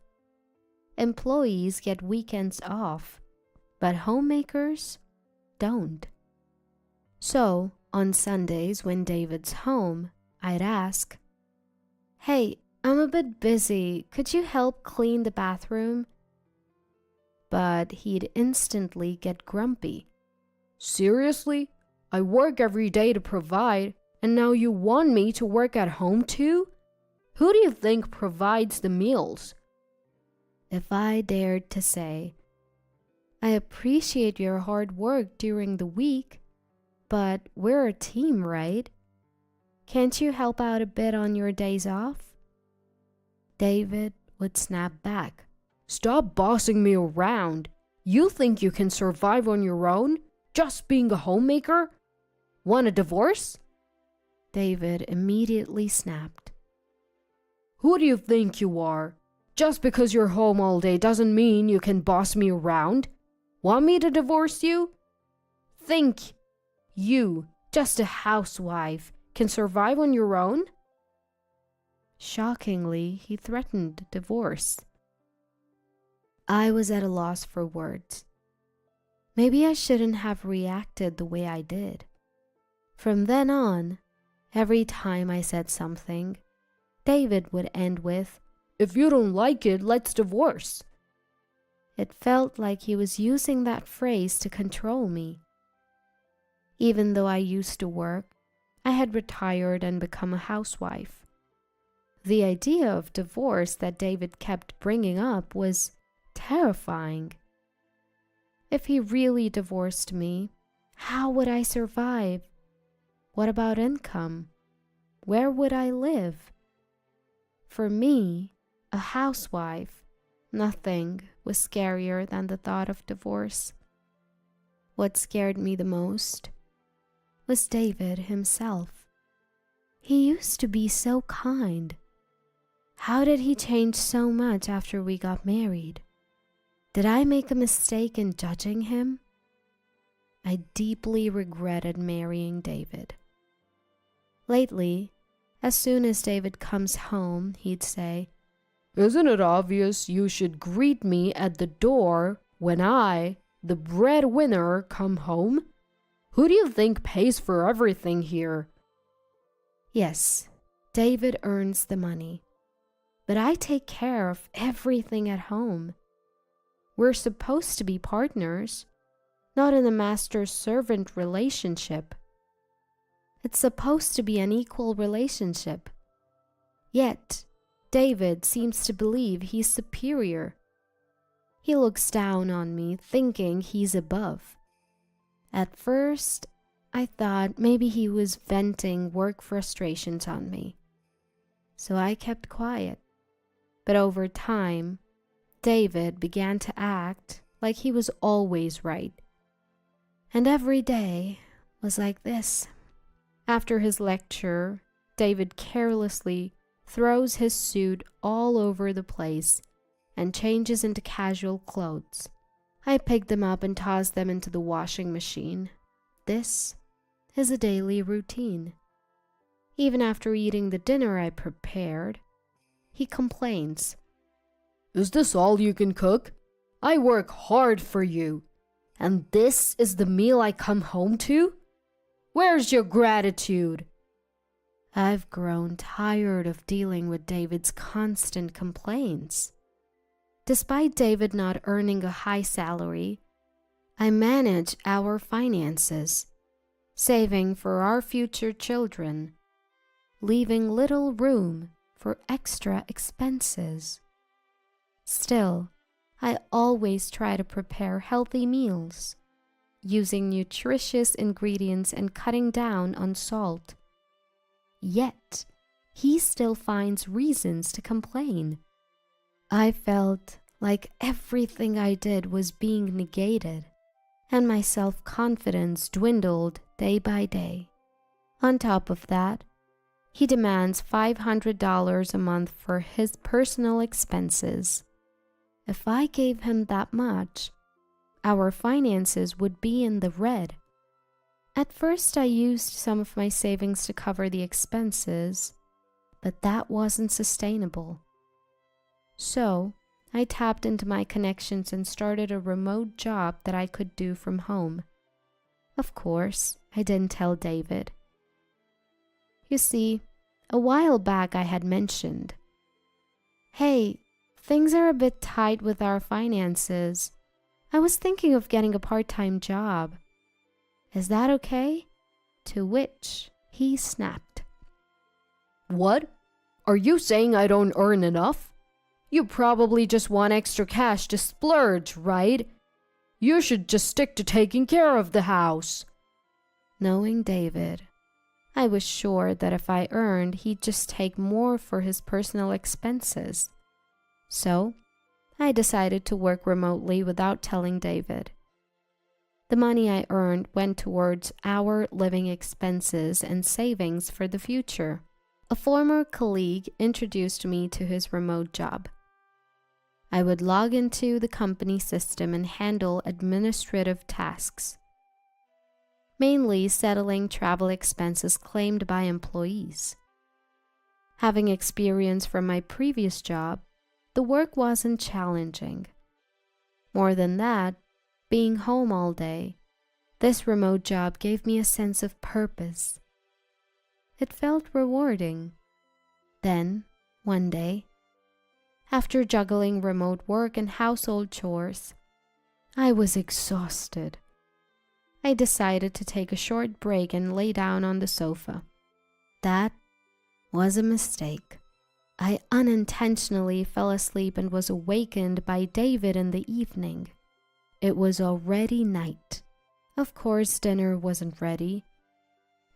A: Employees get weekends off, but homemakers don't. So, on Sundays when David's home, I'd ask, "Hey, I'm a bit busy. Could you help clean the bathroom?" But he'd instantly get grumpy.
F: Seriously? I work every day to provide, and now you want me to work at home too? Who do you think provides the meals?
A: If I dared to say, "I appreciate your hard work during the week, but we're a team, right? Can't you help out a bit on your days off?" David would snap back.
F: Stop bossing me around. You think you can survive on your own, just being a homemaker? Want a divorce?
A: David immediately snapped.
F: Who do you think you are? Just because you're home all day doesn't mean you can boss me around. Want me to divorce you? Think you, just a housewife, can survive on your own?
A: Shockingly, he threatened divorce. I was at a loss for words. Maybe I shouldn't have reacted the way I did. From then on, every time I said something, David would end with,
F: "If you don't like it, let's divorce."
A: It felt like he was using that phrase to control me. Even though I used to work, I had retired and become a housewife. The idea of divorce that David kept bringing up was terrifying. If he really divorced me, how would I survive? What about income? Where would I live? For me, a housewife, nothing was scarier than the thought of divorce. What scared me the most was David himself. He used to be so kind. How did he change so much after we got married? Did I make a mistake in judging him? I deeply regretted marrying David. Lately, as soon as David comes home, he'd say,
F: "Isn't it obvious you should greet me at the door when I, the breadwinner, come home? Who do you think pays for everything here?"
A: Yes, David earns the money, but I take care of everything at home. We're supposed to be partners, not in a master-servant relationship. It's supposed to be an equal relationship. Yet, David seems to believe he's superior. He looks down on me, thinking he's above. At first, I thought maybe he was venting work frustrations on me. So I kept quiet. But over time, David began to act like he was always right. And every day was like this. After his lecture, David carelessly throws his suit all over the place and changes into casual clothes. I pick them up and toss them into the washing machine. This is a daily routine. Even after eating the dinner I prepared, he complains.
F: "Is this all you can cook? I work hard for you. And this is the meal I come home to? Where's your gratitude?"
A: I've grown tired of dealing with David's constant complaints. Despite David not earning a high salary, I manage our finances, saving for our future children, leaving little room for extra expenses. Still, I always try to prepare healthy meals, using nutritious ingredients and cutting down on salt. Yet, he still finds reasons to complain. I felt like everything I did was being negated, and my self-confidence dwindled day by day. On top of that, he demands $500 a month for his personal expenses. If I gave him that much, our finances would be in the red. At first, I used some of my savings to cover the expenses, but that wasn't sustainable. So, I tapped into my connections and started a remote job that I could do from home. Of course, I didn't tell David. You see, a while back I had mentioned, "Hey, things are a bit tight with our finances. I was thinking of getting a part-time job. Is that okay?" To which he snapped.
F: What? Are you saying I don't earn enough? You probably just want extra cash to splurge, right? You should just stick to taking care of the house.
A: Knowing David, I was sure that if I earned, he'd just take more for his personal expenses. So, I decided to work remotely without telling David. The money I earned went towards our living expenses and savings for the future. A former colleague introduced me to his remote job. I would log into the company system and handle administrative tasks, mainly settling travel expenses claimed by employees. Having experience from my previous job, the work wasn't challenging. More than that, being home all day, this remote job gave me a sense of purpose. It felt rewarding. Then, one day, after juggling remote work and household chores, I was exhausted. I decided to take a short break and lay down on the sofa. That was a mistake. I unintentionally fell asleep and was awakened by David in the evening. It was already night. Of course, dinner wasn't ready,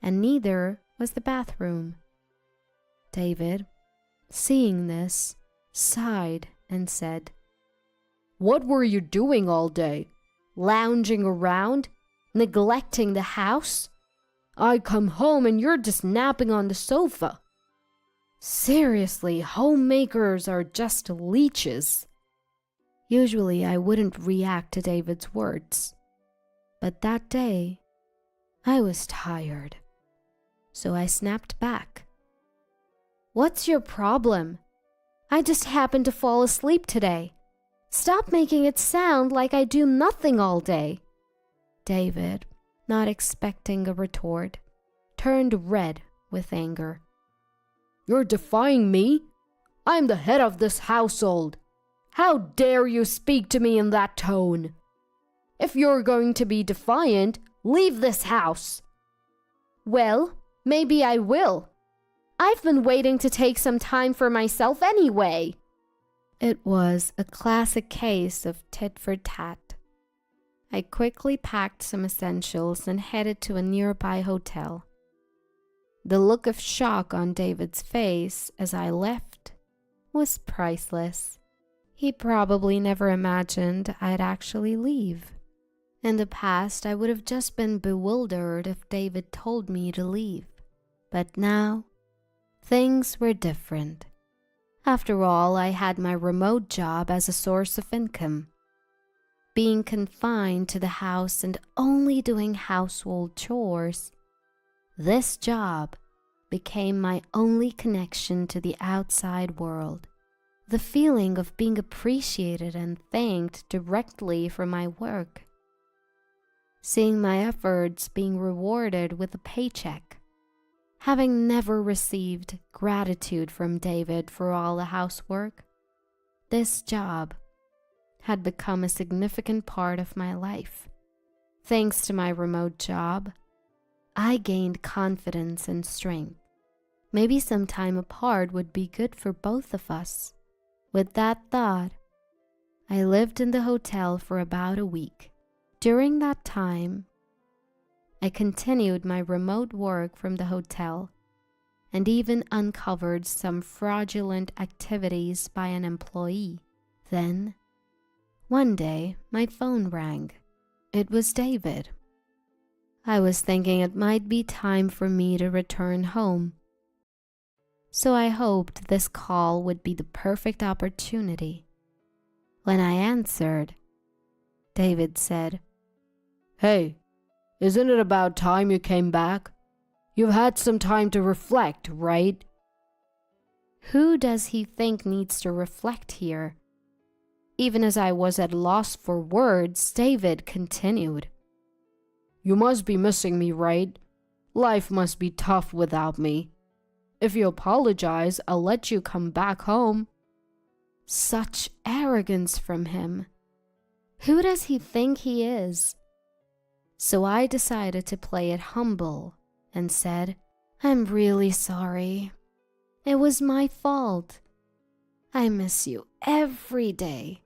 A: and neither was the bathroom. David, seeing this, sighed and said,
F: What were you doing all day? Lounging around? Neglecting the house? I come home and you're just napping on the sofa. Seriously, homemakers are just leeches.
A: Usually I wouldn't react to David's words, but that day I was tired, so I snapped back.
F: What's your problem? I just happened to fall asleep today. Stop making it sound like I do nothing all day.
A: David, not expecting a retort, turned red with anger.
F: You're defying me? I'm the head of this household. How dare you speak to me in that tone? If you're going to be defiant, leave this house. Well, maybe I will. I've been waiting to take some time for myself anyway.
A: It was a classic case of tit for tat. I quickly packed some essentials and headed to a nearby hotel. The look of shock on David's face as I left was priceless. He probably never imagined I'd actually leave. In the past, I would have just been bewildered if David told me to leave. But now, things were different. After all, I had my remote job as a source of income. Being confined to the house and only doing household chores, this job became my only connection to the outside world. The feeling of being appreciated and thanked directly for my work. Seeing my efforts being rewarded with a paycheck. Having never received gratitude from David for all the housework, this job had become a significant part of my life. Thanks to my remote job, I gained confidence and strength. Maybe some time apart would be good for both of us. With that thought, I lived in the hotel for about a week. During that time, I continued my remote work from the hotel and even uncovered some fraudulent activities by an employee. Then, one day, my phone rang. It was David. I was thinking it might be time for me to return home, so I hoped this call would be the perfect opportunity. When I answered, David said,
F: Hey, isn't it about time you came back? You've had some time to reflect, right?
A: "Who does he think needs to reflect here?" Even as I was at loss for words, David continued,
F: You must be missing me, right? Life must be tough without me. If you apologize, I'll let you come back home.
A: Such arrogance from him. Who does he think he is? So I decided to play it humble and said, "I'm really sorry. It was my fault. I miss you every day.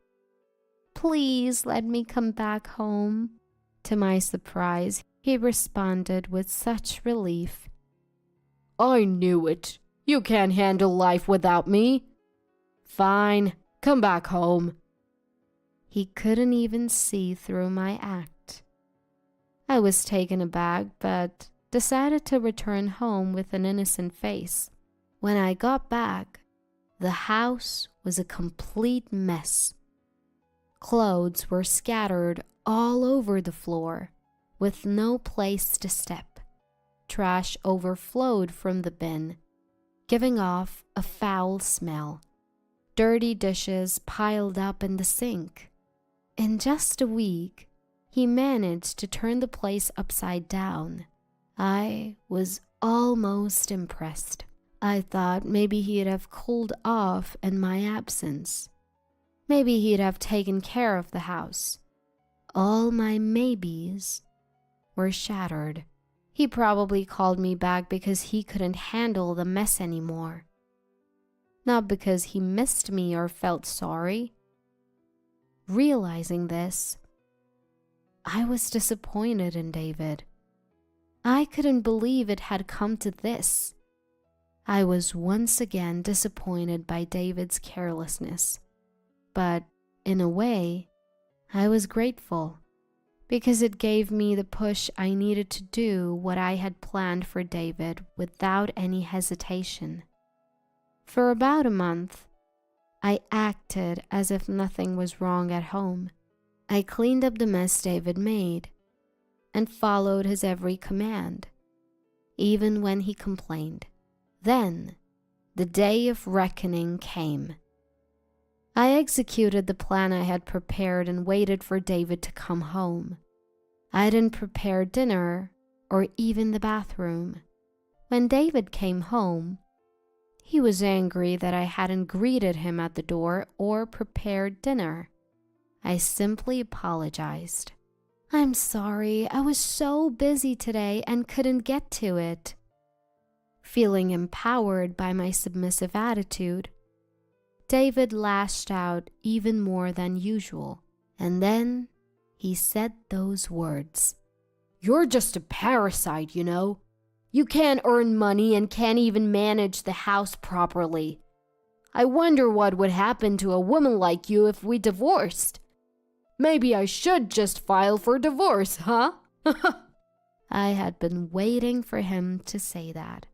A: Please let me come back home." To my surprise, he responded with such relief.
F: I knew it. You can't handle life without me. Fine, come back home.
A: He couldn't even see through my act. I was taken aback, but decided to return home with an innocent face. When I got back, the house was a complete mess. Clothes were scattered all over the floor, with no place to step. Trash overflowed from the bin, giving off a foul smell. Dirty dishes piled up in the sink. In just a week, he managed to turn the place upside down. I was almost impressed. I thought maybe he'd have cooled off in my absence. Maybe he'd have taken care of the house. All my maybes were shattered. He probably called me back because he couldn't handle the mess anymore. Not because he missed me or felt sorry. Realizing this, I was disappointed in David. I couldn't believe it had come to this. I was once again disappointed by David's carelessness. But in a way, I was grateful, because it gave me the push I needed to do what I had planned for David without any hesitation. For about a month, I acted as if nothing was wrong at home. I cleaned up the mess David made and followed his every command, even when he complained. Then, the day of reckoning came. I executed the plan I had prepared and waited for David to come home. I didn't prepare dinner or even the bathroom. When David came home, he was angry that I hadn't greeted him at the door or prepared dinner. I simply apologized. "I'm sorry, I was so busy today and couldn't get to it." Feeling empowered by my submissive attitude, David lashed out even more than usual, and then he said those words.
F: You're just a parasite, you know. You can't earn money and can't even manage the house properly. I wonder what would happen to a woman like you if we divorced. Maybe I should just file for divorce, huh?
A: I had been waiting for him to say that.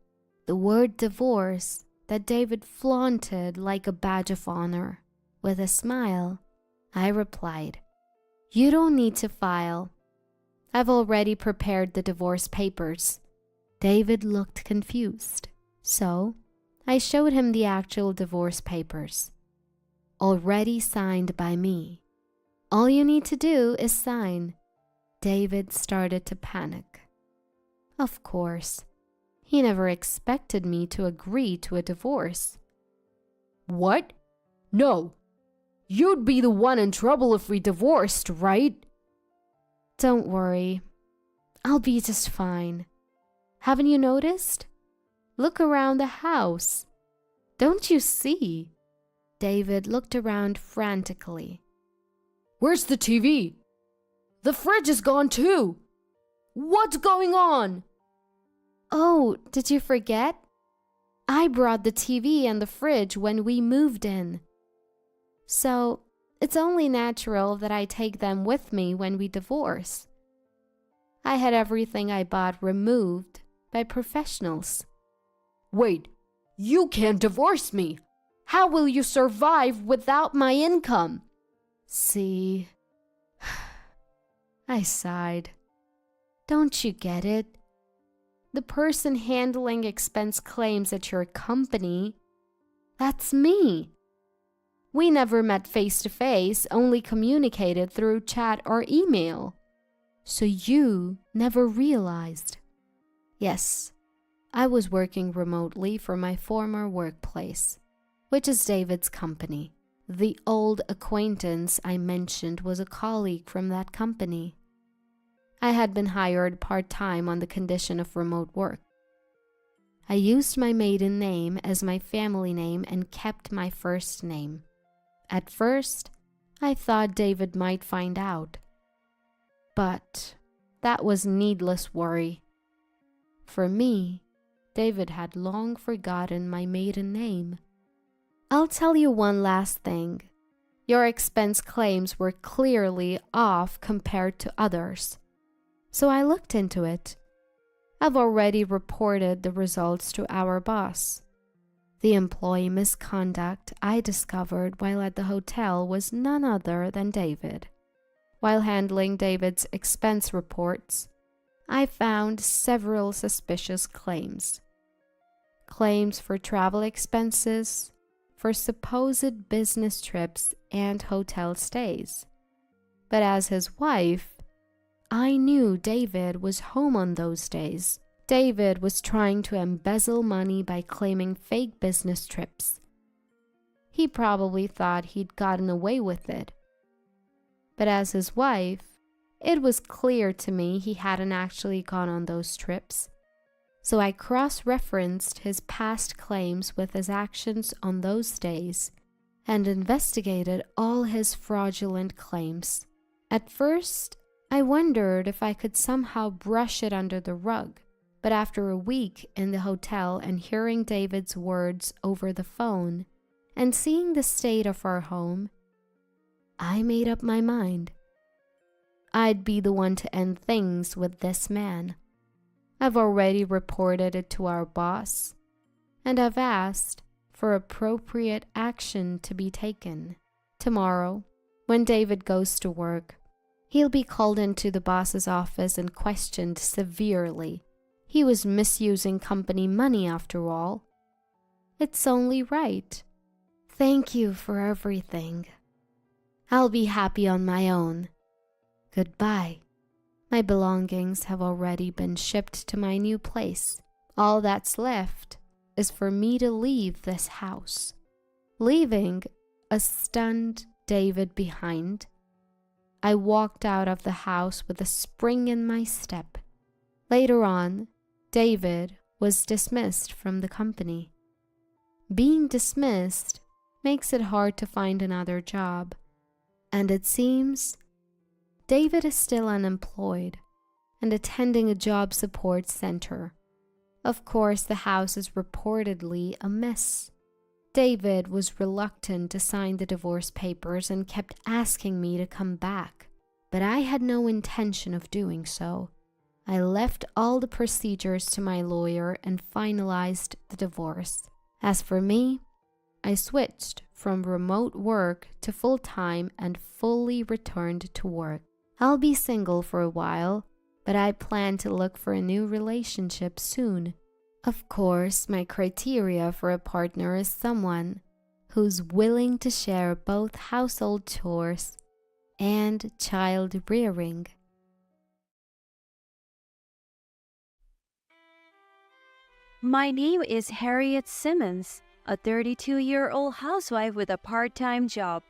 A: The word divorce that David flaunted like a badge of honor. With a smile, I replied, "You don't need to file. I've already prepared the divorce papers." David looked confused, so I showed him the actual divorce papers, already signed by me. "All you need to do is sign." David started to panic. Of course, he never expected me to agree to a divorce.
F: What? No. You'd be the one in trouble if we divorced, right?
A: "Don't worry. I'll be just fine. Haven't you noticed? Look around the house. Don't you see?" David looked around frantically.
F: Where's the TV? The fridge is gone too. What's going on?
A: "Oh, did you forget? I brought the TV and the fridge when we moved in. So it's only natural that I take them with me when we divorce. I had everything I bought removed by professionals.
F: Wait, you can't divorce me. How will you survive without my income?
A: See, I sighed. Don't you get it? The person handling expense claims at your company, that's me. We never met face to face, only communicated through chat or email. So you never realized. Yes, I was working remotely for my former workplace, which is David's company. The old acquaintance I mentioned was a colleague from that company. I had been hired part-time on the condition of remote work. I used my maiden name as my family name and kept my first name. At first, I thought David might find out. But that was needless worry. For me, David had long forgotten my maiden name. I'll tell you one last thing. Your expense claims were clearly off compared to others. So I looked into it. I've already reported the results to our boss. The employee misconduct I discovered while at the hotel was none other than David. While handling David's expense reports, I found several suspicious claims. Claims for travel expenses, for supposed business trips and hotel stays. But as his wife, I knew David was home on those days. David was trying to embezzle money by claiming fake business trips. He probably thought he'd gotten away with it. But as his wife, it was clear to me he hadn't actually gone on those trips. So I cross-referenced his past claims with his actions on those days and investigated all his fraudulent claims. At first, I wondered if I could somehow brush it under the rug, but after a week in the hotel and hearing David's words over the phone and seeing the state of our home, I made up my mind. I'd be the one to end things with this man. I've already reported it to our boss, and I've asked for appropriate action to be taken. Tomorrow, when David goes to work, he'll be called into the boss's office and questioned severely. He was misusing company money after all. It's only right. Thank you for everything. I'll be happy on my own. Goodbye. My belongings have already been shipped to my new place. All that's left is for me to leave this house. Leaving a stunned David behind, I walked out of the house with a spring in my step. Later on, David was dismissed from the company. Being dismissed makes it hard to find another job, and it seems David is still unemployed and attending a job support center. Of course, the house is reportedly a mess. David was reluctant to sign the divorce papers and kept asking me to come back, but I had no intention of doing so. I left all the procedures to my lawyer and finalized the divorce. As for me, I switched from remote work to full-time and fully returned to work. I'll be single for a while, but I plan to look for a new relationship soon. Of course, my criteria for a partner is someone who's willing to share both household chores and child rearing.
G: My name is Harriet Simmons, a 32-year-old housewife with a part-time job.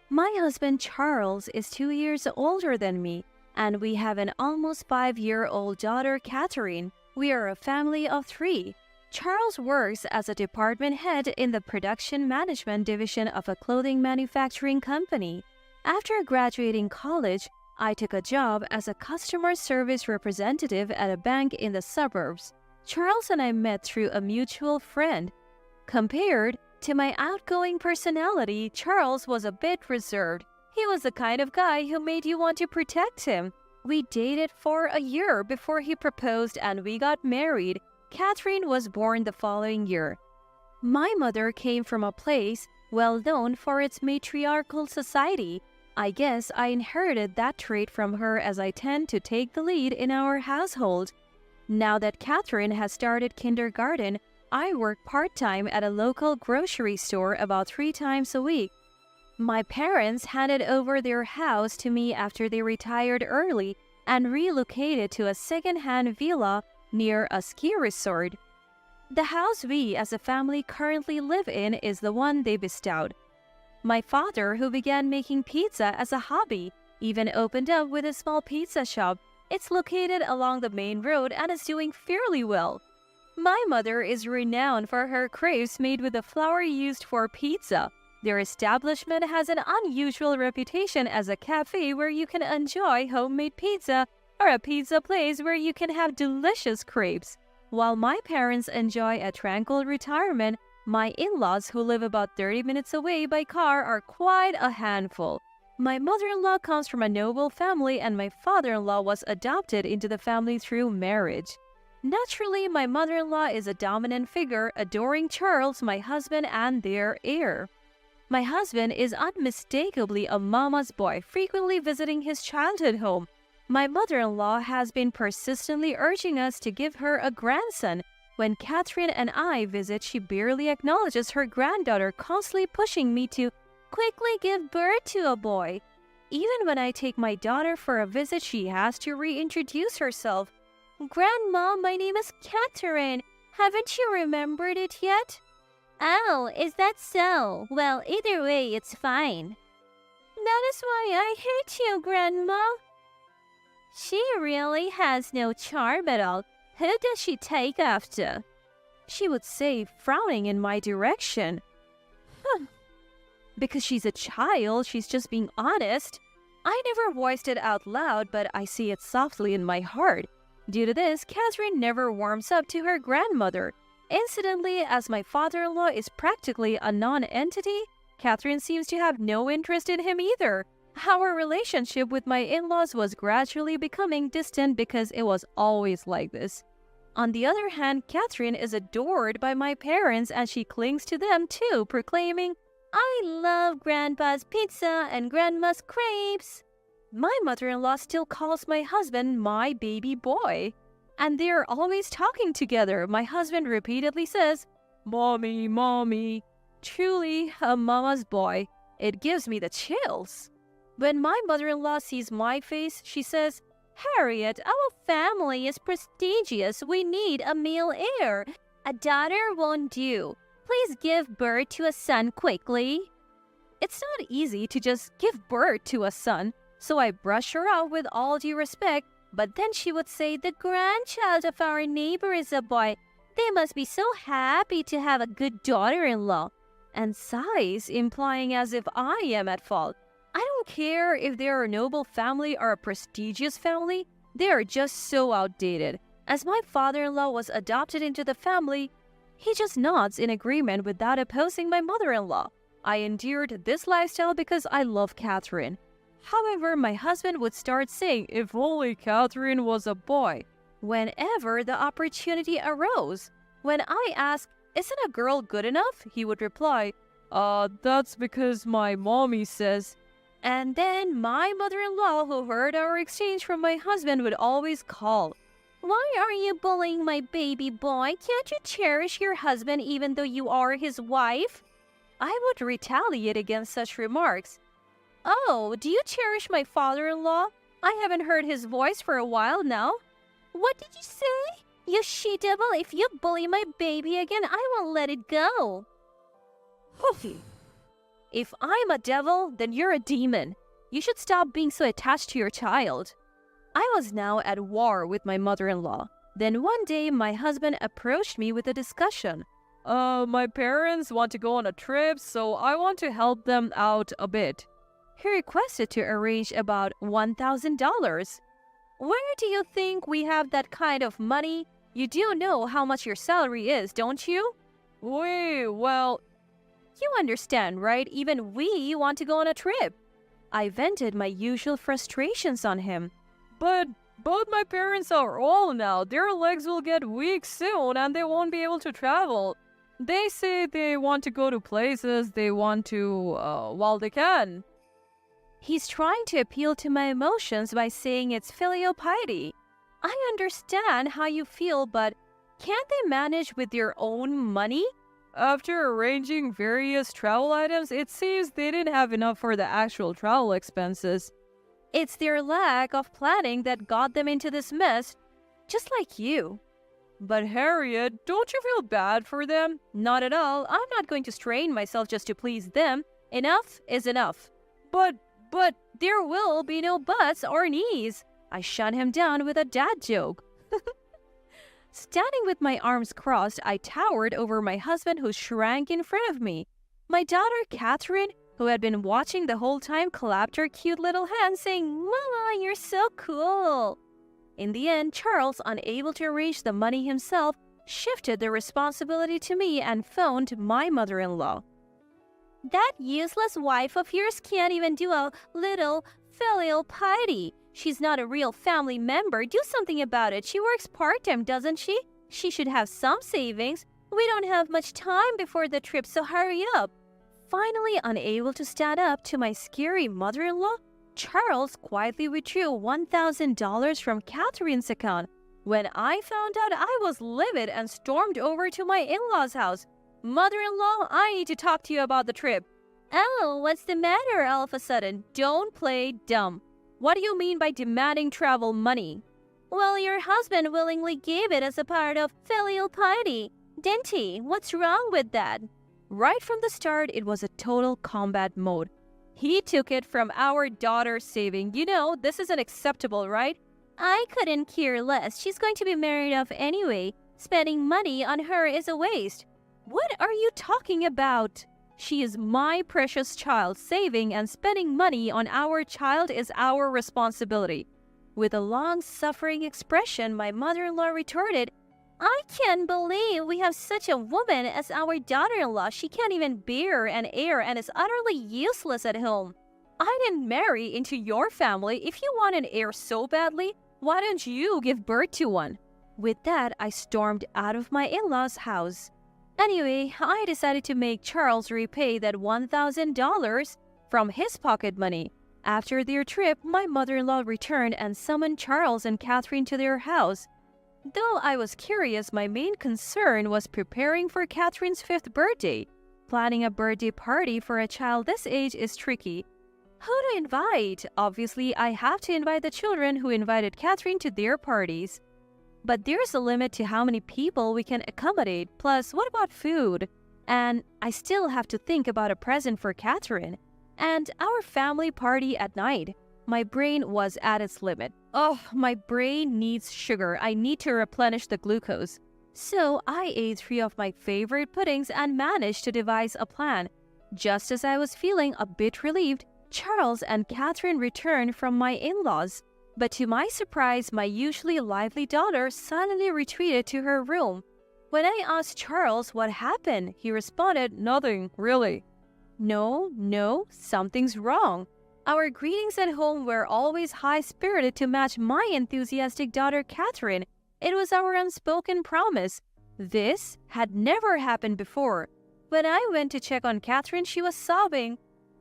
G: My husband Charles is 2 years older than me, and we have an almost 5-year-old daughter, Catherine. We are a family of 3. Charles works as a department head in the production management division of a clothing manufacturing company. After graduating college, I took a job as a customer service representative at a bank in the suburbs. Charles and I met through a mutual friend. Compared to my outgoing personality, Charles was a bit reserved. He was the kind of guy who made you want to protect him. We dated for a year before he proposed and we got married. Catherine was born the following year. My mother came from a place well known for its matriarchal society. I guess I inherited that trait from her, as I tend to take the lead in our household. Now that Catherine has started kindergarten, I work part-time at a local grocery store about 3 times a week. My parents handed over their house to me after they retired early and relocated to a second-hand villa near a ski resort. The house we as a family currently live in is the one they bestowed. My father, who began making pizza as a hobby, even opened up with a small pizza shop. It's located along the main road and is doing fairly well. My mother is renowned for her crepes made with the flour used for pizza. Their establishment has an unusual reputation as a cafe where you can enjoy homemade pizza or a pizza place where you can have delicious crepes. While my parents enjoy a tranquil retirement, my in-laws, who live about 30 minutes away by car, are quite a handful. My mother-in-law comes from a noble family and my father-in-law was adopted into the family through marriage. Naturally, my mother-in-law is a dominant figure, adoring Charles, my husband, and their heir. My husband is unmistakably a mama's boy, frequently visiting his childhood home. My mother-in-law has been persistently urging us to give her a grandson. When Catherine and I visit, she barely acknowledges her granddaughter, constantly pushing me to quickly give birth to a boy. Even when I take my daughter for a visit, she has to reintroduce herself. "Grandma, my name is Catherine. Haven't you remembered it yet?"
B: Oh, is that so? Well, either way, it's fine.
G: "That is why I hate you, Grandma."
B: She really has no charm at all. Who does she take after?
G: She would say, frowning in my direction. Because she's a child, she's just being honest. I never voiced it out loud, but I see it softly in my heart. Due to this, Catherine never warms up to her grandmother. Incidentally, as my father-in-law is practically a non-entity, Catherine seems to have no interest in him either. Our relationship with my in-laws was gradually becoming distant because it was always like this. On the other hand, Catherine is adored by my parents and she clings to them too, proclaiming,
B: "I love Grandpa's pizza and Grandma's crepes."
G: My mother-in-law still calls my husband my baby boy. And they're always talking together. My husband repeatedly says, "Mommy, mommy." Truly a mama's boy. It gives me the chills. When my mother-in-law sees my face, she says,
B: "Harriet, our family is prestigious. We need a male heir. A daughter won't do. Please give birth to a son quickly."
G: It's not easy to just give birth to a son, so I brush her off with all due respect, but then she would say,
B: "The grandchild of our neighbor is a boy. They must be so happy to have a good daughter-in-law,"
G: and sighs, implying as if I am at fault. I don't care if they're a noble family or a prestigious family, they are just so outdated. As my father-in-law was adopted into the family, he just nods in agreement without opposing my mother-in-law. I endured this lifestyle because I love Catherine. However, my husband would start saying, "If only Catherine was a boy," whenever the opportunity arose. When I asked, "Isn't a girl good enough?" he would reply, "That's because my mommy says." And then my mother-in-law, who heard our exchange from my husband, would always call,
B: "Why are you bullying my baby boy? Can't you cherish your husband even though you are his wife?"
G: I would retaliate against such remarks. "Oh, do you cherish my father-in-law? I haven't heard his voice for a while now."
B: "What did you say? You she-devil, if you bully my baby again, I won't let it go."
G: If I'm a devil, then you're a demon. You should stop being so attached to your child. I was now at war with my mother-in-law. Then one day, my husband approached me with a discussion. My parents want to go on a trip, so I want to help them out a bit." He requested to arrange about $1,000. Where do you think we have that kind of money?
B: You do know how much your salary is, don't you?
D: Wait, well,
B: You understand, right? Even we want to go on a trip. I vented my usual frustrations on him.
D: but both my parents are old now. Their legs will get weak soon and they won't be able to travel. They say they want to go to places they want to while they can.
B: He's trying to appeal to my emotions by saying it's filial piety. I understand how you feel, but can't they manage with their own money?
D: After arranging various travel items, it seems they didn't have enough for the actual travel expenses.
B: It's their lack of planning that got them into this mess, just like you.
D: But Harriet, don't you feel bad for them?
B: Not at all. I'm not going to strain myself just to please them. Enough is enough.
D: But
B: There will be no buts or knees. I shut him down with a dad joke. Standing with my arms crossed, I towered over my husband who shrank in front of me. My daughter, Catherine, who had been watching the whole time, clapped her cute little hands, saying, "Mama, you're so cool." In the end, Charles, unable to arrange the money himself, shifted the responsibility to me and phoned my mother-in-law. "That useless wife of yours can't even do a little filial piety. She's not a real family member. Do something about it. She works part-time, doesn't she? She should have some savings. We don't have much time before the trip, so hurry up." Finally, unable to stand up to my scary mother-in-law, Charles quietly withdrew $1,000 from Catherine's account. When I found out, I was livid and stormed over to my in-laws' house. "Mother-in-law, I need to talk to you about the trip." "Oh, what's the matter all of a sudden? Don't play dumb. What do you mean by demanding travel money?" "Well, your husband willingly gave it as a part of filial piety, didn't he? What's wrong with that?" Right from the start, it was a total combat mode. He took it from our daughter's saving. You know, this isn't acceptable, right? "I couldn't care less. She's going to be married off anyway. Spending money on her is a waste." "What are you talking about? She is my precious child. Saving and spending money on our child is our responsibility." With a long-suffering expression, my mother-in-law retorted, "I can't believe we have such a woman as our daughter-in-law. She can't even bear an heir and is utterly useless at home. I didn't marry into your family. If you want an heir so badly, why don't you give birth to one?" With that, I stormed out of my in-laws' house. Anyway, I decided to make Charles repay that $1,000 from his pocket money. After their trip, my mother-in-law returned and summoned Charles and Catherine to their house. Though I was curious, my main concern was preparing for Catherine's 5th birthday. Planning a birthday party for a child this age is tricky. Who to invite? Obviously, I have to invite the children who invited Catherine to their parties. But there's a limit to how many people we can accommodate. Plus, what about food? And I still have to think about a present for Catherine. And our family party at night. My brain was at its limit. Oh, my brain needs sugar. I need to replenish the glucose. So I ate 3 of my favorite puddings and managed to devise a plan. Just as I was feeling a bit relieved, Charles and Catherine returned from my in-laws. But to my surprise, my usually lively daughter suddenly retreated to her room. When I asked Charles what happened, he responded,
D: Nothing, really.
B: No, something's wrong. Our greetings at home were always high-spirited to match my enthusiastic daughter Catherine. It was our unspoken promise. This had never happened before. When I went to check on Catherine, she was sobbing.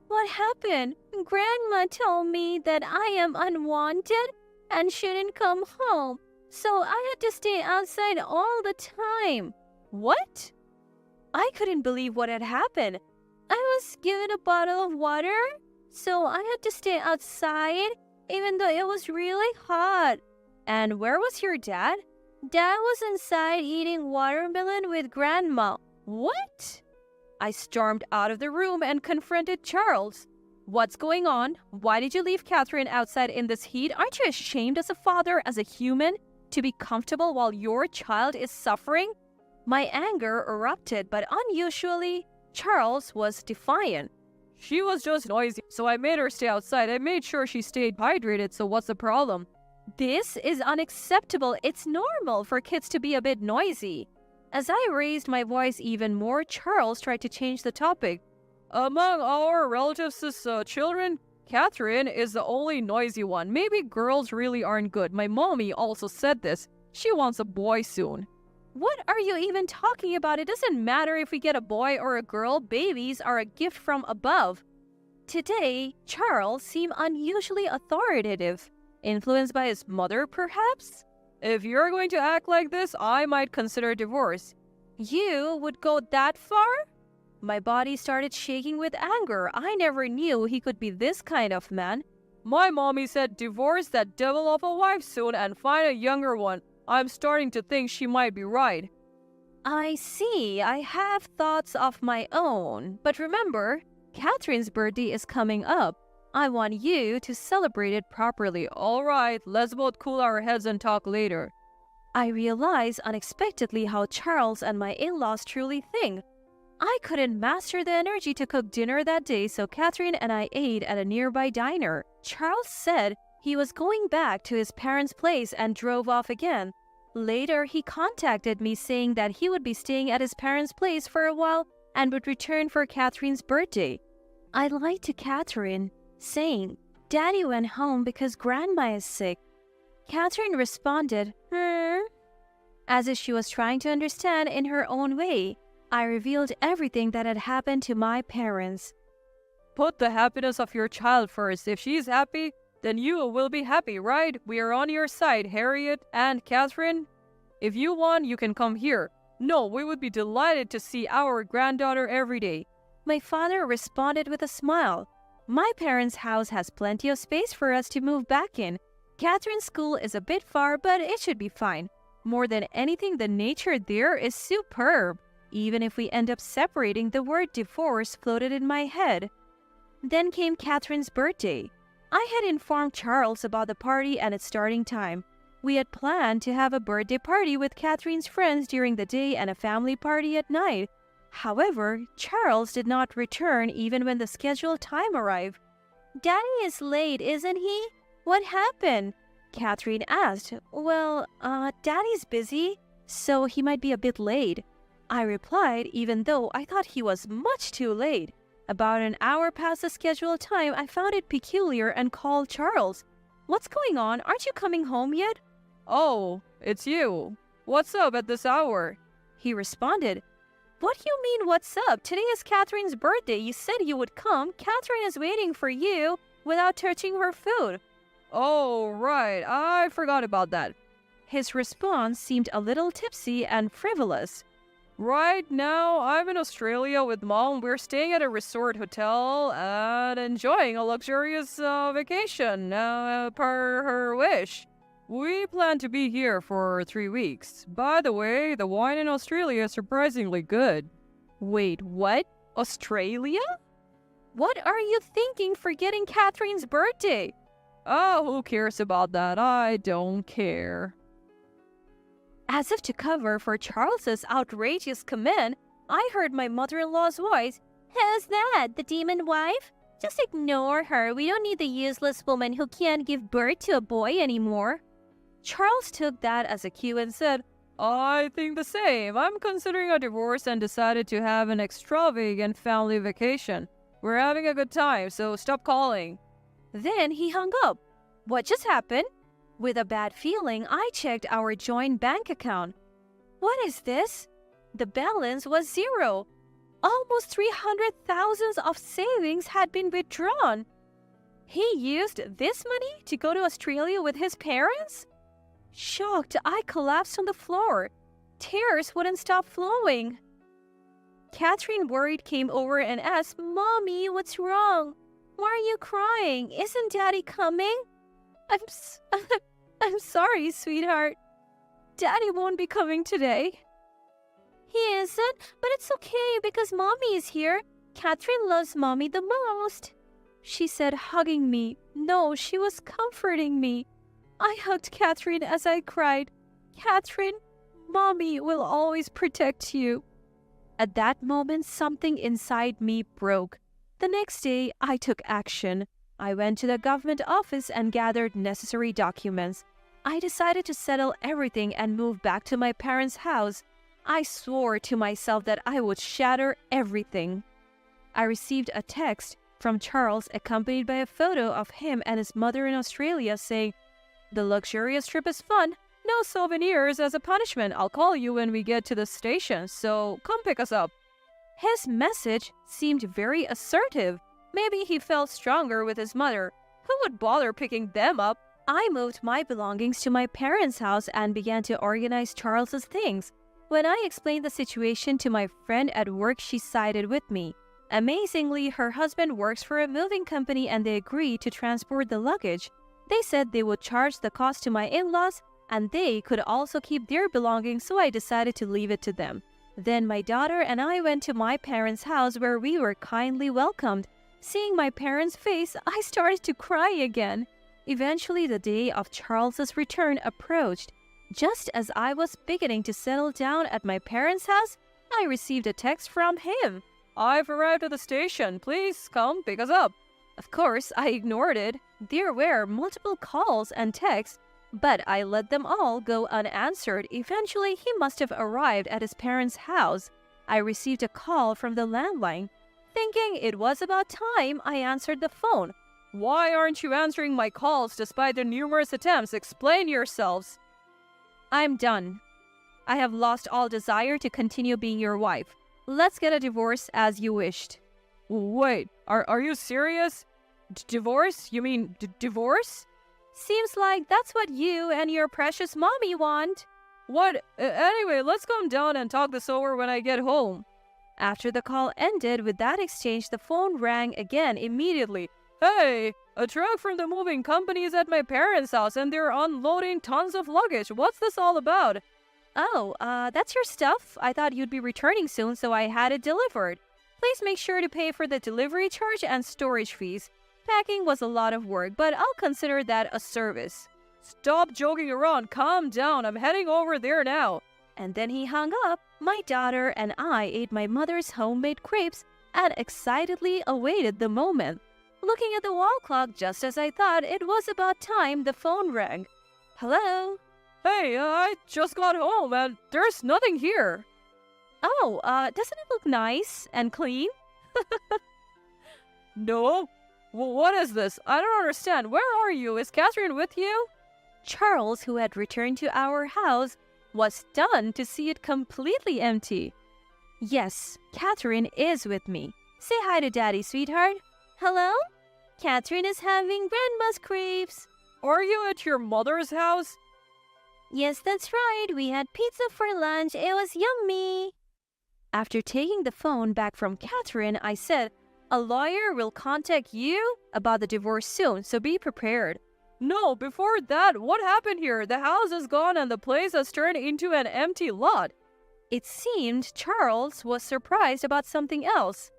B: "What happened? Grandma told me that I am unwanted and shouldn't come home, so I had to stay outside all the time." What? I couldn't believe what had happened. "I was given a bottle of water, so I had to stay outside, even though it was really hot." "And where was your dad?" "Dad was inside eating watermelon with Grandma." What? I stormed out of the room and confronted Charles. "What's going on? Why did you leave Catherine outside in this heat? Aren't you ashamed as a father, as a human, to be comfortable while your child is suffering?" My anger erupted, but unusually, Charles was defiant.
D: She was just noisy, so I made her stay outside. I made sure she stayed hydrated, so what's the problem?
B: This is unacceptable. It's normal for kids to be a bit noisy. As I raised my voice even more, Charles tried to change the topic. Among our relatives' children, Catherine is the only noisy one. Maybe girls really aren't good. My mommy also said this. She wants a boy soon. What are you even talking about? It doesn't matter if we get a boy or a girl. Babies are a gift from above. Today, Charles seemed unusually authoritative. Influenced by his mother, perhaps? If you're going to act like this, I might consider divorce. You would go that far? My body started shaking with anger. I never knew he could be this kind of man. My mommy said divorce that devil of a wife soon and find a younger one. I'm starting to think she might be right. I see. I have thoughts of my own. But remember, Catherine's birthday is coming up. I want you to celebrate it properly. All right, let's both cool our heads and talk later. I realized unexpectedly how Charles and my in-laws truly think. I couldn't master the energy to cook dinner that day, so Catherine and I ate at a nearby diner. Charles said he was going back to his parents' place and drove off again. Later, he contacted me saying that he would be staying at his parents' place for a while and would return for Catherine's birthday. I lied to Catherine, saying, "Daddy went home because Grandma is sick." Catherine responded, as if she was trying to understand in her own way. I revealed everything that had happened to my parents. Put the happiness of your child first. If she's happy, then you will be happy, right? We are on your side, Harriet and Catherine. If you want, you can come here. No, we would be delighted to see our granddaughter every day. My father responded with a smile. My parents' house has plenty of space for us to move back in. Catherine's school is a bit far, but it should be fine. More than anything, the nature there is superb. Even if we end up separating, the word divorce floated in my head. Then came Catherine's birthday. I had informed Charles about the party and its starting time. We had planned to have a birthday party with Catherine's friends during the day and a family party at night. However, Charles did not return even when the scheduled time arrived. "Daddy is late, isn't he? What happened?" Catherine asked. "Well, Daddy's busy, so he might be a bit late." I replied, even though I thought he was much too late. About an hour past the scheduled time, I found it peculiar and called Charles. "What's going on? Aren't you coming home yet?" "Oh, it's you. What's up at this hour?" He responded. "What do you mean, what's up? Today is Catherine's birthday. You said you would come. Catherine is waiting for you without touching her food." "Oh, right. I forgot about that." His response seemed a little tipsy and frivolous. "Right now, I'm in Australia with Mom. We're staying at a resort hotel and enjoying a luxurious vacation per her wish. We plan to be here for 3 weeks. By the way, the wine in Australia is surprisingly good." Wait, what? Australia? What are you thinking for getting Catherine's birthday? Oh, who cares about that? I don't care. As if to cover for Charles's outrageous command, I heard my mother-in-law's voice. "Who's that? The demon wife? Just ignore her. We don't need the useless woman who can't give birth to a boy anymore." Charles took that as a cue and said, "I think the same. I'm considering a divorce and decided to have an extravagant family vacation. We're having a good time, so stop calling." Then he hung up. What just happened? With a bad feeling, I checked our joint bank account. What is this? The balance was zero. Almost 300,000 of savings had been withdrawn. He used this money to go to Australia with his parents? Shocked, I collapsed on the floor. Tears wouldn't stop flowing. Catherine, worried, came over and asked, "Mommy, what's wrong? Why are you crying? Isn't Daddy coming?" I'm sorry, sweetheart. Daddy won't be coming today." "He isn't, but it's okay because Mommy is here. Catherine loves Mommy the most," she said, hugging me. No, she was comforting me. I hugged Catherine as I cried. "Catherine, Mommy will always protect you." At that moment, something inside me broke. The next day, I took action. I went to the government office and gathered necessary documents. I decided to settle everything and move back to my parents' house. I swore to myself that I would shatter everything. I received a text from Charles accompanied by a photo of him and his mother in Australia saying, "The luxurious trip is fun. No souvenirs as a punishment. I'll call you when we get to the station, so come pick us up." His message seemed very assertive. Maybe he felt stronger with his mother. Who would bother picking them up? I moved my belongings to my parents' house and began to organize Charles's things. When I explained the situation to my friend at work, she sided with me. Amazingly, her husband works for a moving company and they agreed to transport the luggage. They said they would charge the cost to my in-laws and they could also keep their belongings, so I decided to leave it to them. Then my daughter and I went to my parents' house where we were kindly welcomed. Seeing my parents' face, I started to cry again. Eventually, the day of Charles's return approached. Just as I was beginning to settle down at my parents' house, I received a text from him. "I've arrived at the station. Please come pick us up." Of course, I ignored it. There were multiple calls and texts, but I let them all go unanswered. Eventually, he must have arrived at his parents' house. I received a call from the landline. Thinking it was about time, I answered the phone. "Why aren't you answering my calls despite the numerous attempts? Explain yourselves." "I'm done. I have lost all desire to continue being your wife. Let's get a divorce as you wished." "Wait, are you serious? Divorce? You mean divorce?" "Seems like that's what you and your precious mommy want." "What? Anyway, let's come down and talk this over when I get home." After the call ended with that exchange, the phone rang again immediately. "Hey, a truck from the moving company is at my parents' house and they're unloading tons of luggage. What's this all about?" "Oh, that's your stuff. I thought you'd be returning soon, so I had it delivered. Please make sure to pay for the delivery charge and storage fees. Packing was a lot of work, but I'll consider that a service." "Stop joking around. Calm down. I'm heading over there now." And then he hung up. My daughter and I ate my mother's homemade crepes and excitedly awaited the moment. Looking at the wall clock, just as I thought it was about time, the phone rang. "Hello?" "Hey, I just got home and there's nothing here." "Oh, doesn't it look nice and clean?" "No. What is this? I don't understand. Where are you? Is Catherine with you?" Charles, who had returned to our house, was stunned to see it completely empty. "Yes, Catherine is with me. Say hi to Daddy, sweetheart." "Hello? Catherine is having grandma's crepes." "Are you at your mother's house?" "Yes, that's right. We had pizza for lunch. It was yummy." After taking the phone back from Catherine, I said, "A lawyer will contact you about the divorce soon, so be prepared." "No, before that, what happened here? The house is gone and the place has turned into an empty lot." It seemed Charles was surprised about something else.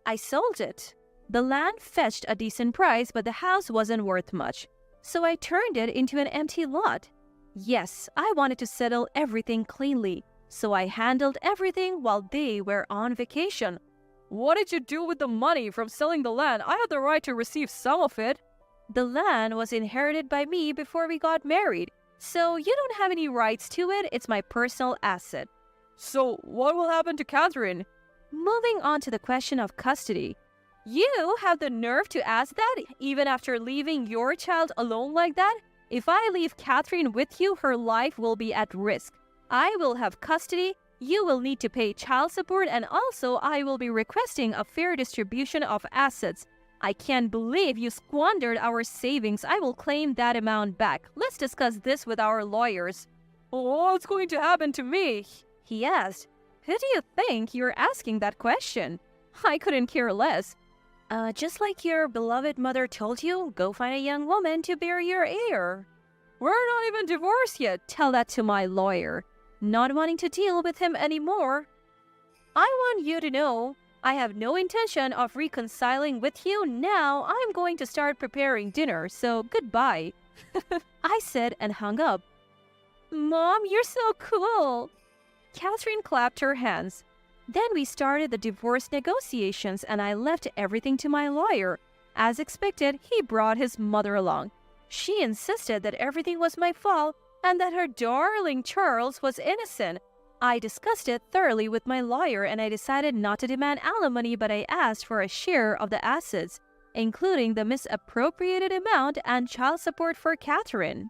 B: "I sold it. The land fetched a decent price, but the house wasn't worth much. So I turned it into an empty lot. Yes, I wanted to settle everything cleanly, so I handled everything while they were on vacation." "What did you do with the money from selling the land? I had the right to receive some of it." "The land was inherited by me before we got married, so you don't have any rights to it. It's my personal asset." "So what will happen to Catherine?" Moving on to the question of custody. You have the nerve to ask that even after leaving your child alone like that? If I leave Catherine with you, her life will be at risk. I will have custody, you will need to pay child support, and also I will be requesting a fair distribution of assets. I can't believe you squandered our savings. I will claim that amount back. Let's discuss this with our lawyers." "What's going to happen to me?" he asked. "Who do you think you're asking that question?" I couldn't care less. Just like your beloved mother told you, go find a young woman to bear your heir." "We're not even divorced yet." "Tell that to my lawyer." Not wanting to deal with him anymore. "I want you to know, I have no intention of reconciling with you. Now I'm going to start preparing dinner, so goodbye." I said and hung up. "Mom, you're so cool." Catherine clapped her hands. Then we started the divorce negotiations and I left everything to my lawyer. As expected, he brought his mother along. She insisted that everything was my fault and that her darling Charles was innocent. I discussed it thoroughly with my lawyer and I decided not to demand alimony, but I asked for a share of the assets, including the misappropriated amount and child support for Catherine.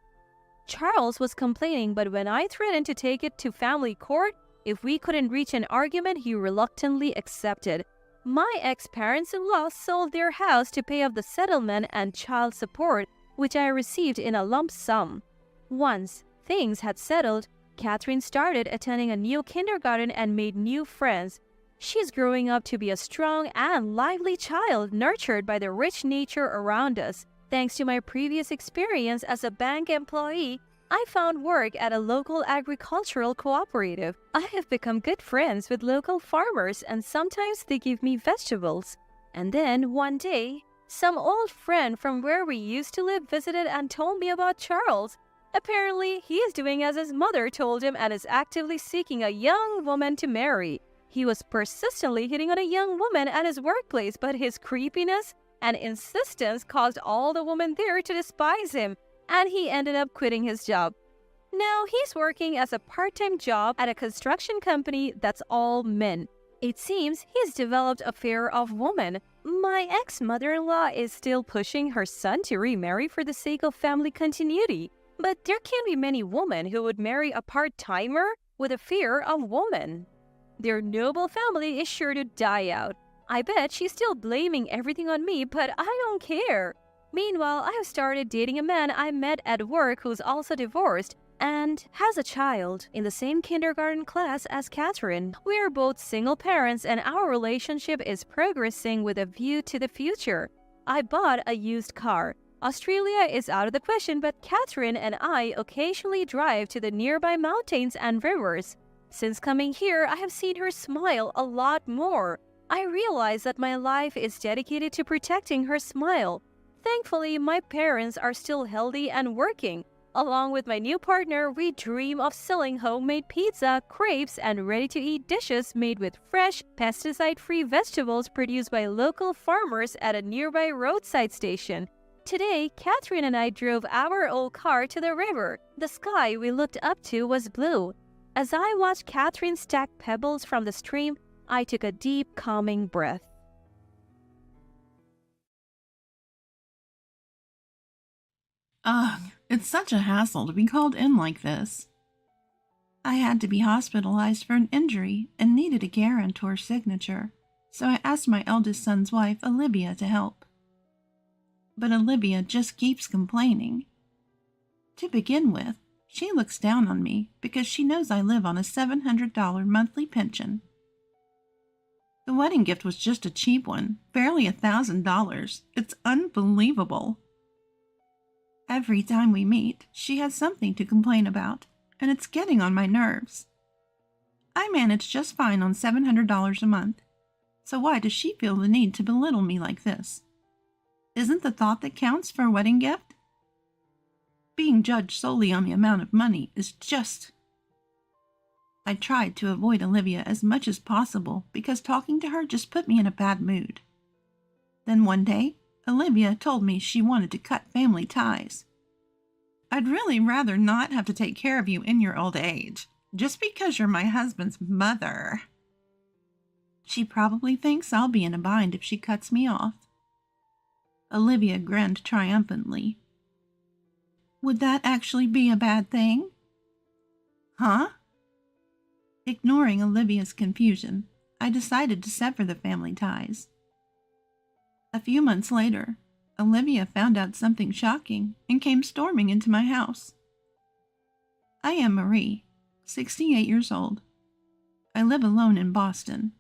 B: Charles was complaining, but when I threatened to take it to family court, if we couldn't reach an argument, he reluctantly accepted. My ex-parents-in-law sold their house to pay off the settlement and child support, which I received in a lump sum. Once things had settled, Catherine started attending a new kindergarten and made new friends. She's growing up to be a strong and lively child nurtured by the rich nature around us. Thanks to my previous experience as a bank employee, I found work at a local agricultural cooperative. I have become good friends with local farmers and sometimes they give me vegetables. And then one day, some old friend from where we used to live visited and told me about Charles. Apparently, he is doing as his mother told him and is actively seeking a young woman to marry. He was persistently hitting on a young woman at his workplace, but his creepiness and insistence caused all the women there to despise him, and he ended up quitting his job. Now he's working as a part-time job at a construction company that's all men. It seems he's developed a fear of women. My ex-mother-in-law is still pushing her son to remarry for the sake of family continuity. But there can't be many women who would marry a part-timer with a fear of women. Their noble family is sure to die out. I bet she's still blaming everything on me, but I don't care. Meanwhile, I have started dating a man I met at work who's also divorced and has a child in the same kindergarten class as Catherine. We are both single parents and our relationship is progressing with a view to the future. I bought a used car. Australia is out of the question, but Catherine and I occasionally drive to the nearby mountains and rivers. Since coming here, I have seen her smile a lot more. I realize that my life is dedicated to protecting her smile. Thankfully, my parents are still healthy and working. Along with my new partner, we dream of selling homemade pizza, crepes, and ready-to-eat dishes made with fresh, pesticide-free vegetables produced by local farmers at a nearby roadside station. Today, Catherine and I drove our old car to the river. The sky we looked up to was blue. As I watched Catherine stack pebbles from the stream, I took a deep, calming breath.
H: Ugh, it's such a hassle to be called in like this. I had to be hospitalized for an injury and needed a guarantor signature, so I asked my eldest son's wife, Olivia, to help. But Olivia just keeps complaining. To begin with, she looks down on me because she knows I live on a $700 monthly pension. The wedding gift was just a cheap one, barely $1,000. It's unbelievable. Every time we meet, she has something to complain about, and it's getting on my nerves. I manage just fine on $700 a month, so why does she feel the need to belittle me like this? Isn't the thought that counts for a wedding gift? Being judged solely on the amount of money is just... I tried to avoid Olivia as much as possible because talking to her just put me in a bad mood. Then one day, Olivia told me she wanted to cut family ties. I'd really rather not have to take care of you in your old age, just because you're my husband's mother. She probably thinks I'll be in a bind if she cuts me off. Olivia grinned triumphantly. Would that actually be a bad thing? Huh? Ignoring Olivia's confusion, I decided to sever the family ties. A few months later, Olivia found out something shocking and came storming into my house. I am Marie, 68 years old. I live alone in Boston.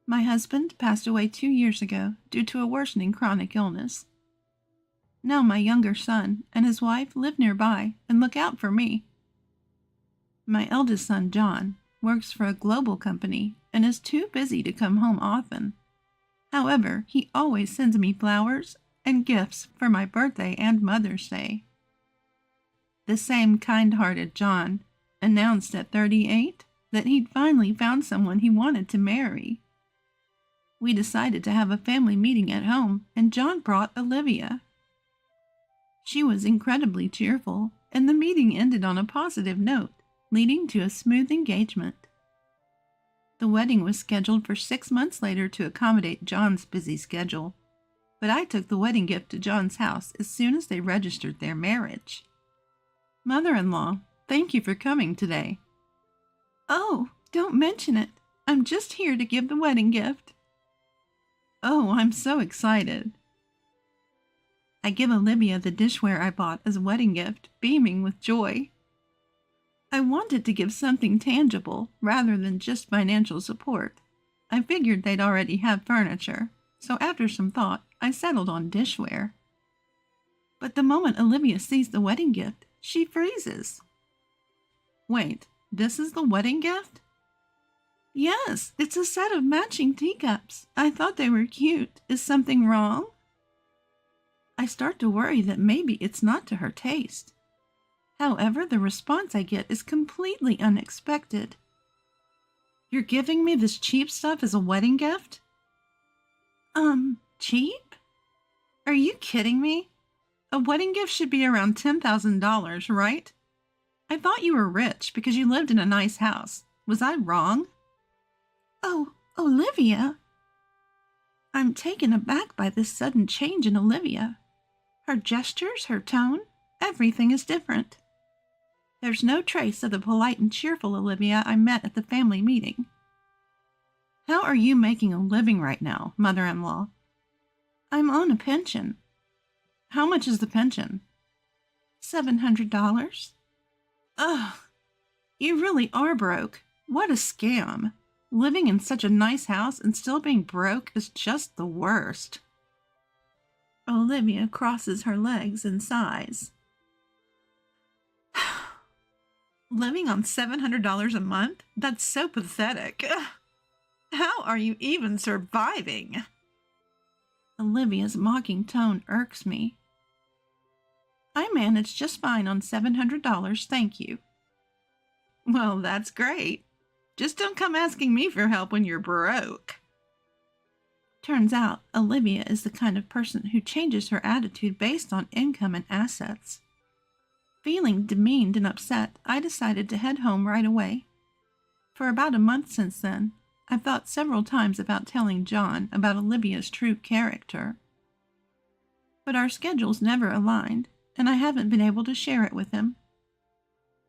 H: My husband passed away 2 years ago due to a worsening chronic illness. Now my younger son and his wife live nearby and look out for me. My eldest son, John, works for a global company and is too busy to come home often. However, he always sends me flowers and gifts for my birthday and Mother's Day. The same kind-hearted John announced at 38 that he'd finally found someone he wanted to marry. We decided to have a family meeting at home, and John brought Olivia. She was incredibly cheerful, and the meeting ended on a positive note, leading to a smooth engagement. The wedding was scheduled for 6 months later to accommodate John's busy schedule, but I took the wedding gift to John's house as soon as they registered their marriage. Mother-in-law, thank you for coming today. Oh, don't mention it. I'm just here to give the wedding gift. Oh, I'm so excited. I give Olivia the dishware I bought as a wedding gift, beaming with joy. I wanted to give something tangible rather than just financial support. I figured they'd already have furniture, so after some thought, I settled on dishware. But the moment Olivia sees the wedding gift, she freezes. Wait, this is the wedding gift? Yes, it's a set of matching teacups. I thought they were cute. Is something wrong? I start to worry that maybe it's not to her taste. However, the response I get is completely unexpected. You're giving me this cheap stuff as a wedding gift? Cheap? Are you kidding me? A wedding gift should be around $10,000, right? I thought you were rich because you lived in a nice house. Was I wrong? Oh, Olivia! I'm taken aback by this sudden change in Olivia. Her gestures, her tone, everything is different. There's no trace of the polite and cheerful Olivia I met at the family meeting. How are you making a living right now, mother-in-law? I'm on a pension. How much is the pension? $700. Ugh, you really are broke. What a scam. Living in such a nice house and still being broke is just the worst. Olivia crosses her legs and sighs. Living on $700 a month? That's so pathetic. How are you even surviving? Olivia's mocking tone irks me. I manage just fine on $700, thank you. Well, that's great. Just don't come asking me for help when you're broke. Turns out, Olivia is the kind of person who changes her attitude based on income and assets. Feeling demeaned and upset, I decided to head home right away. For about a month since then, I've thought several times about telling John about Olivia's true character. But our schedules never aligned, and I haven't been able to share it with him.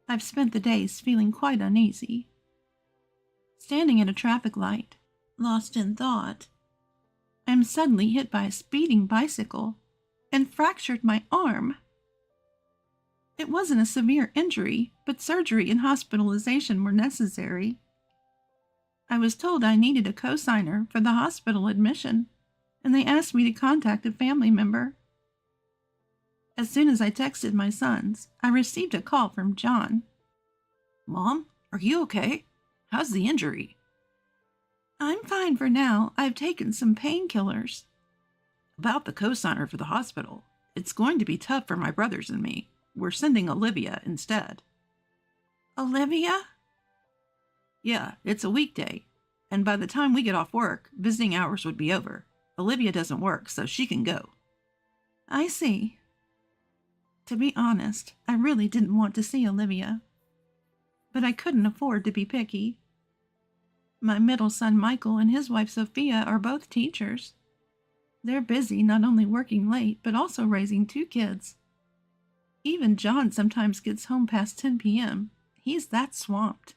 H: I've spent the days feeling quite uneasy. Standing at a traffic light, lost in thought, I'm suddenly hit by a speeding bicycle and fractured my arm. It wasn't a severe injury, but surgery and hospitalization were necessary. I was told I needed a cosigner for the hospital admission, and they asked me to contact a family member. As soon as I texted my sons, I received a call from John. Mom, are you okay? How's the injury? I'm fine for now. I've taken some painkillers. About the cosigner for the hospital, it's going to be tough for my brothers and me. We're sending Olivia instead. Olivia? Yeah, it's a weekday, and by the time we get off work, visiting hours would be over. Olivia doesn't work, so she can go. I see. To be honest, I really didn't want to see Olivia, but I couldn't afford to be picky. My middle son Michael and his wife Sophia are both teachers. They're busy not only working late, but also raising 2 kids. Even John sometimes gets home past 10 p.m. He's that swamped.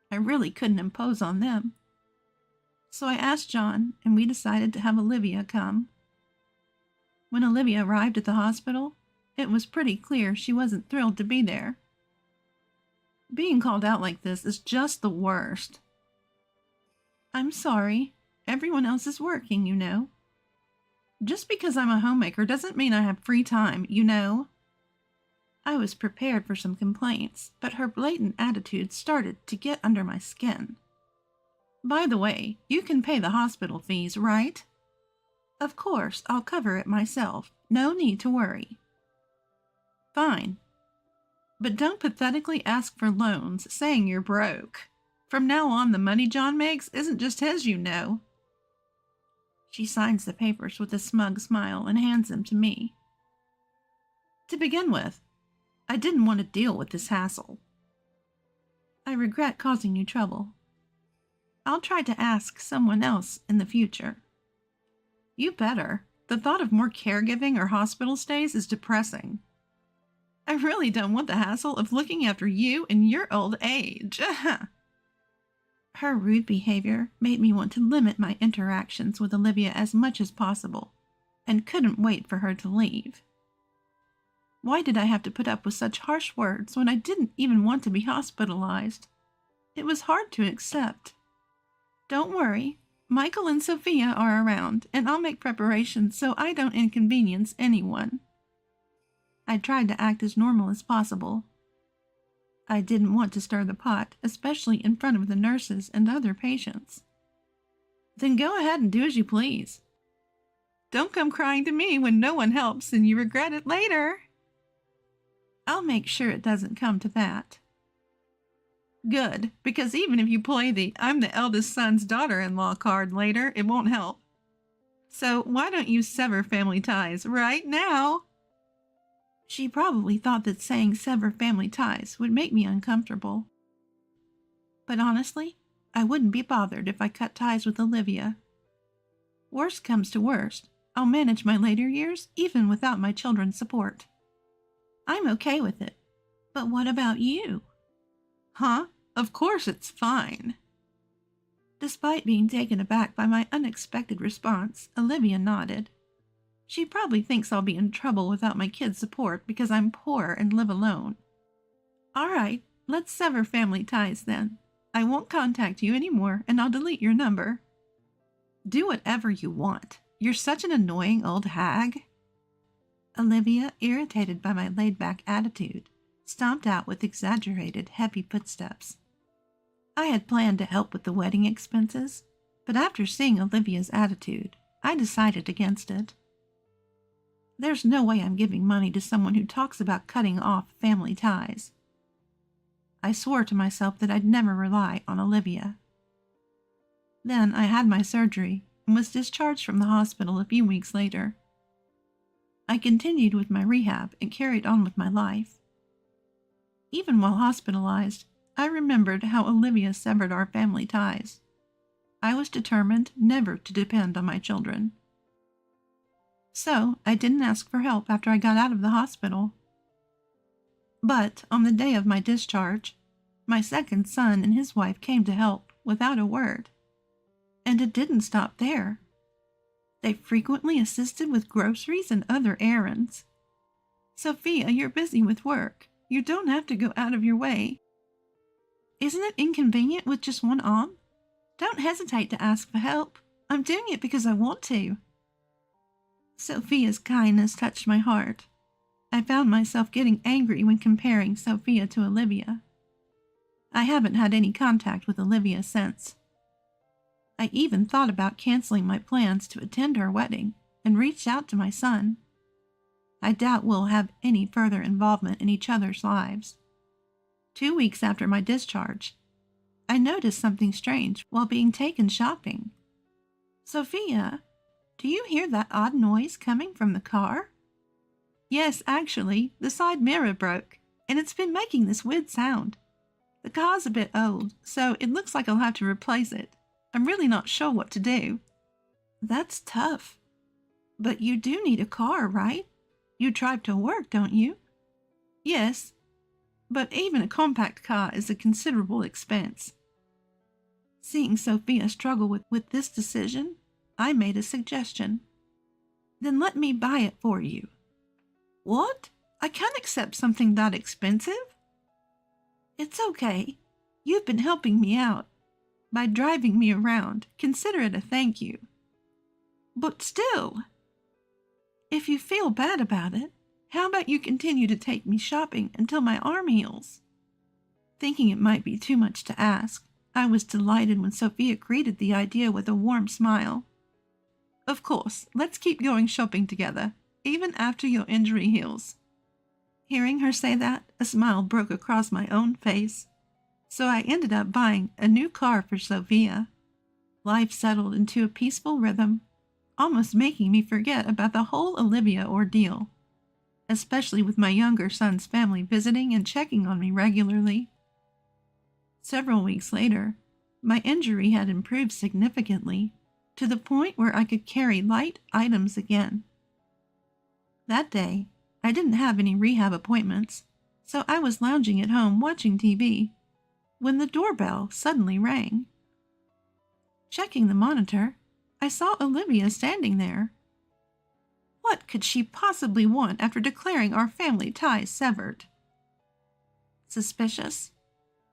H: I really couldn't impose on them. So I asked John, and we decided to have Olivia come. When Olivia arrived at the hospital, it was pretty clear she wasn't thrilled to be there. Being called out like this is just the worst. I'm sorry. Everyone else is working, you know. Just because I'm a homemaker doesn't mean I have free time, you know. I was prepared for some complaints, but her blatant attitude started to get under my skin. By the way, you can pay the hospital fees, right? Of course, I'll cover it myself. No need to worry. Fine. But don't pathetically ask for loans saying you're broke. From now on, the money John makes isn't just his, you know. She signs the papers with a smug smile and hands them to me. To begin with, I didn't want to deal with this hassle. I regret causing you trouble. I'll try to ask someone else in the future. You better. The thought of more caregiving or hospital stays is depressing. I really don't want the hassle of looking after you in your old age. Her rude behavior made me want to limit my interactions with Olivia as much as possible, and couldn't wait for her to leave. Why did I have to put up with such harsh words when I didn't even want to be hospitalized? It was hard to accept. Don't worry, Michael and Sophia are around, and I'll make preparations so I don't inconvenience anyone. I tried to act as normal as possible. I didn't want to stir the pot, especially in front of the nurses and other patients. Then go ahead and do as you please. Don't come crying to me when no one helps and you regret it later. I'll make sure it doesn't come to that. Good, because even if you play the "I'm the eldest son's daughter-in-law" card later, it won't help. So why don't you sever family ties right now? She probably thought that saying sever family ties would make me uncomfortable. But honestly, I wouldn't be bothered if I cut ties with Olivia. Worst comes to worst, I'll manage my later years even without my children's support. I'm okay with it. But what about you? Huh? Of course it's fine. Despite being taken aback by my unexpected response, Olivia nodded. She probably thinks I'll be in trouble without my kids' support because I'm poor and live alone. All right, let's sever family ties then. I won't contact you anymore and I'll delete your number. Do whatever you want. You're such an annoying old hag. Olivia, irritated by my laid-back attitude, stomped out with exaggerated, heavy footsteps. I had planned to help with the wedding expenses, but after seeing Olivia's attitude, I decided against it. There's no way I'm giving money to someone who talks about cutting off family ties. I swore to myself that I'd never rely on Olivia. Then I had my surgery and was discharged from the hospital a few weeks later. I continued with my rehab and carried on with my life. Even while hospitalized, I remembered how Olivia severed our family ties. I was determined never to depend on my children. So I didn't ask for help after I got out of the hospital. But on the day of my discharge, my second son and his wife came to help without a word. And it didn't stop there. They frequently assisted with groceries and other errands. Sophia, you're busy with work. You don't have to go out of your way. Isn't it inconvenient with just one arm? Don't hesitate to ask for help. I'm doing it because I want to. Sophia's kindness touched my heart. I found myself getting angry when comparing Sophia to Olivia. I haven't had any contact with Olivia since. I even thought about canceling my plans to attend her wedding and reached out to my son. I doubt we'll have any further involvement in each other's lives. 2 weeks after my discharge, I noticed something strange while being taken shopping. Sophia, do you hear that odd noise coming from the car? Yes, actually, the side mirror broke, and it's been making this weird sound. The car's a bit old, so it looks like I'll have to replace it. I'm really not sure what to do. That's tough. But you do need a car, right? You drive to work, don't you? Yes, but even a compact car is a considerable expense. Seeing Sophia struggle with this decision, I made a suggestion. Then let me buy it for you. What? I can't accept something that expensive. It's okay. You've been helping me out. By driving me around, consider it a thank you. But still, if you feel bad about it, how about you continue to take me shopping until my arm heals? Thinking it might be too much to ask, I was delighted when Sophia greeted the idea with a warm smile. Of course, let's keep going shopping together, even after your injury heals. Hearing her say that, a smile broke across my own face. So I ended up buying a new car for Sophia. Life settled into a peaceful rhythm, almost making me forget about the whole Olivia ordeal. especially with my younger son's family visiting and checking on me regularly. Several weeks later, my injury had improved significantly, to the point where I could carry light items again. That day, I didn't have any rehab appointments, so I was lounging at home watching TV when the doorbell suddenly rang. Checking the monitor, I saw Olivia standing there. What could she possibly want after declaring our family ties severed? Suspicious?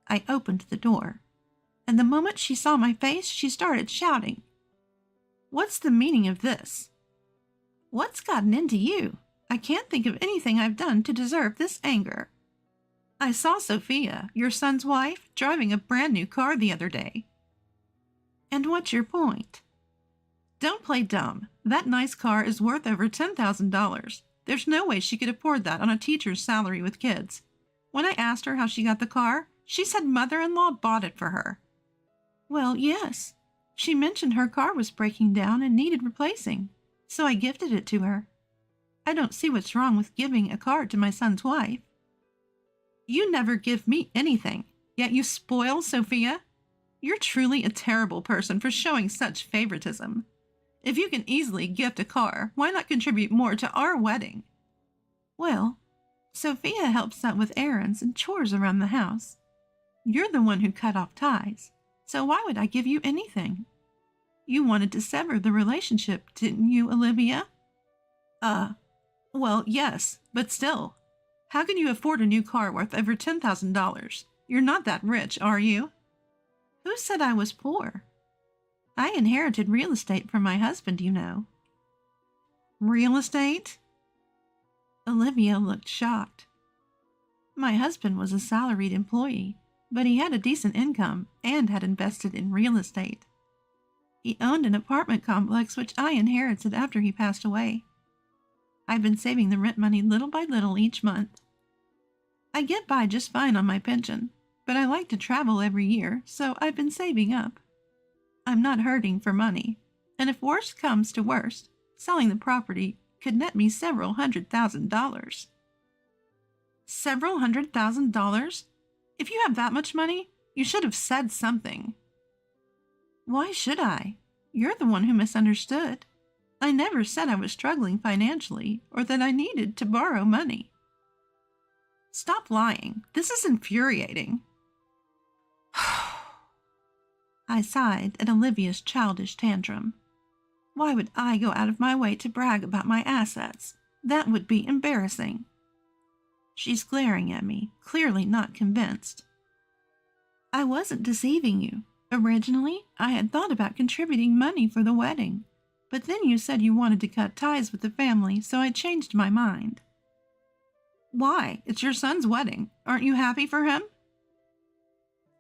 H: I opened the door, and the moment she saw my face, she started shouting, "What's the meaning of this? What's gotten into you? I can't think of anything I've done to deserve this anger. I saw Sophia, your son's wife, driving a brand new car the other day. And what's your point? Don't play dumb. That nice car is worth over $10,000. There's no way she could afford that on a teacher's salary with kids. When I asked her how she got the car, she said mother-in-law bought it for her. Well, yes. She mentioned her car was breaking down and needed replacing, so I gifted it to her. I don't see what's wrong with giving a car to my son's wife. You never give me anything, yet you spoil Sophia? You're truly a terrible person for showing such favoritism. If you can easily gift a car, why not contribute more to our wedding? Well, Sophia helps out with errands and chores around the house. You're the one who cut off ties, so why would I give you anything? You wanted to sever the relationship, didn't you, Olivia? Well, yes, but still. How can you afford a new car worth over $10,000? You're not that rich, are you? Who said I was poor? I inherited real estate from my husband, you know. Real estate? Olivia looked shocked. My husband was a salaried employee, but he had a decent income and had invested in real estate. He owned an apartment complex which I inherited after he passed away. I've been saving the rent money little by little each month. I get by just fine on my pension, but I like to travel every year, so I've been saving up. I'm not hurting for money, and if worst comes to worst, selling the property could net me several $100,000. Several $100,000? If you have that much money, you should have said something. Why should I? You're the one who misunderstood. I never said I was struggling financially or that I needed to borrow money. Stop lying. This is infuriating. I sighed at Olivia's childish tantrum. Why would I go out of my way to brag about my assets? That would be embarrassing. She's glaring at me, clearly not convinced. I wasn't deceiving you. Originally, I had thought about contributing money for the wedding, but then you said you wanted to cut ties with the family, so I changed my mind. Why? It's your son's wedding. Aren't you happy for him?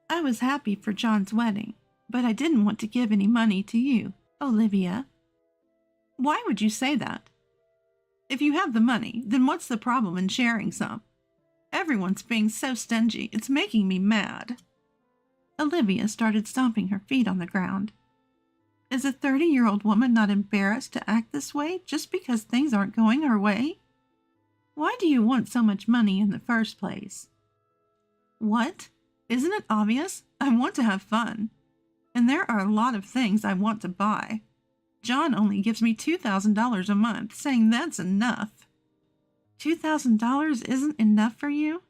H: I was happy for John's wedding, but I didn't want to give any money to you, Olivia. Why would you say that? If you have the money, then what's the problem in sharing some? Everyone's being so stingy, it's making me mad. Olivia started stomping her feet on the ground. Is a 30-year-old woman not embarrassed to act this way just because things aren't going her way? Why do you want so much money in the first place? What? Isn't it obvious? I want to have fun. And there are a lot of things I want to buy. John only gives me $2,000 a month, saying that's enough. $2,000 isn't enough for you?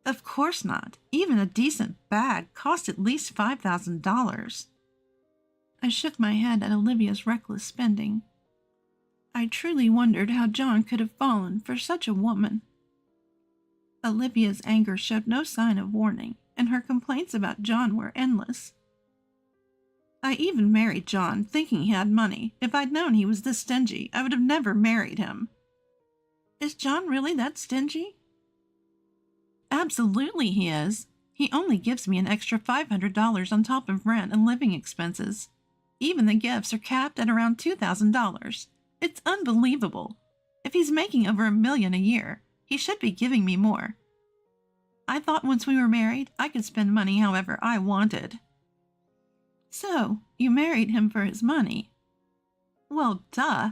H: Of course not. Even a decent bag costs at least $5,000. I shook my head at Olivia's reckless spending. I truly wondered how John could have fallen for such a woman. Olivia's anger showed no sign of warning, and her complaints about John were endless. I even married John, thinking he had money. If I'd known he was this stingy, I would have never married him. Is John really that stingy? Absolutely he is. He only gives me an extra $500 on top of rent and living expenses. Even the gifts are capped at around $2,000. It's unbelievable. If he's making over $1 million a year, he should be giving me more. I thought once we were married, I could spend money however I wanted. So, you married him for his money? Well, duh.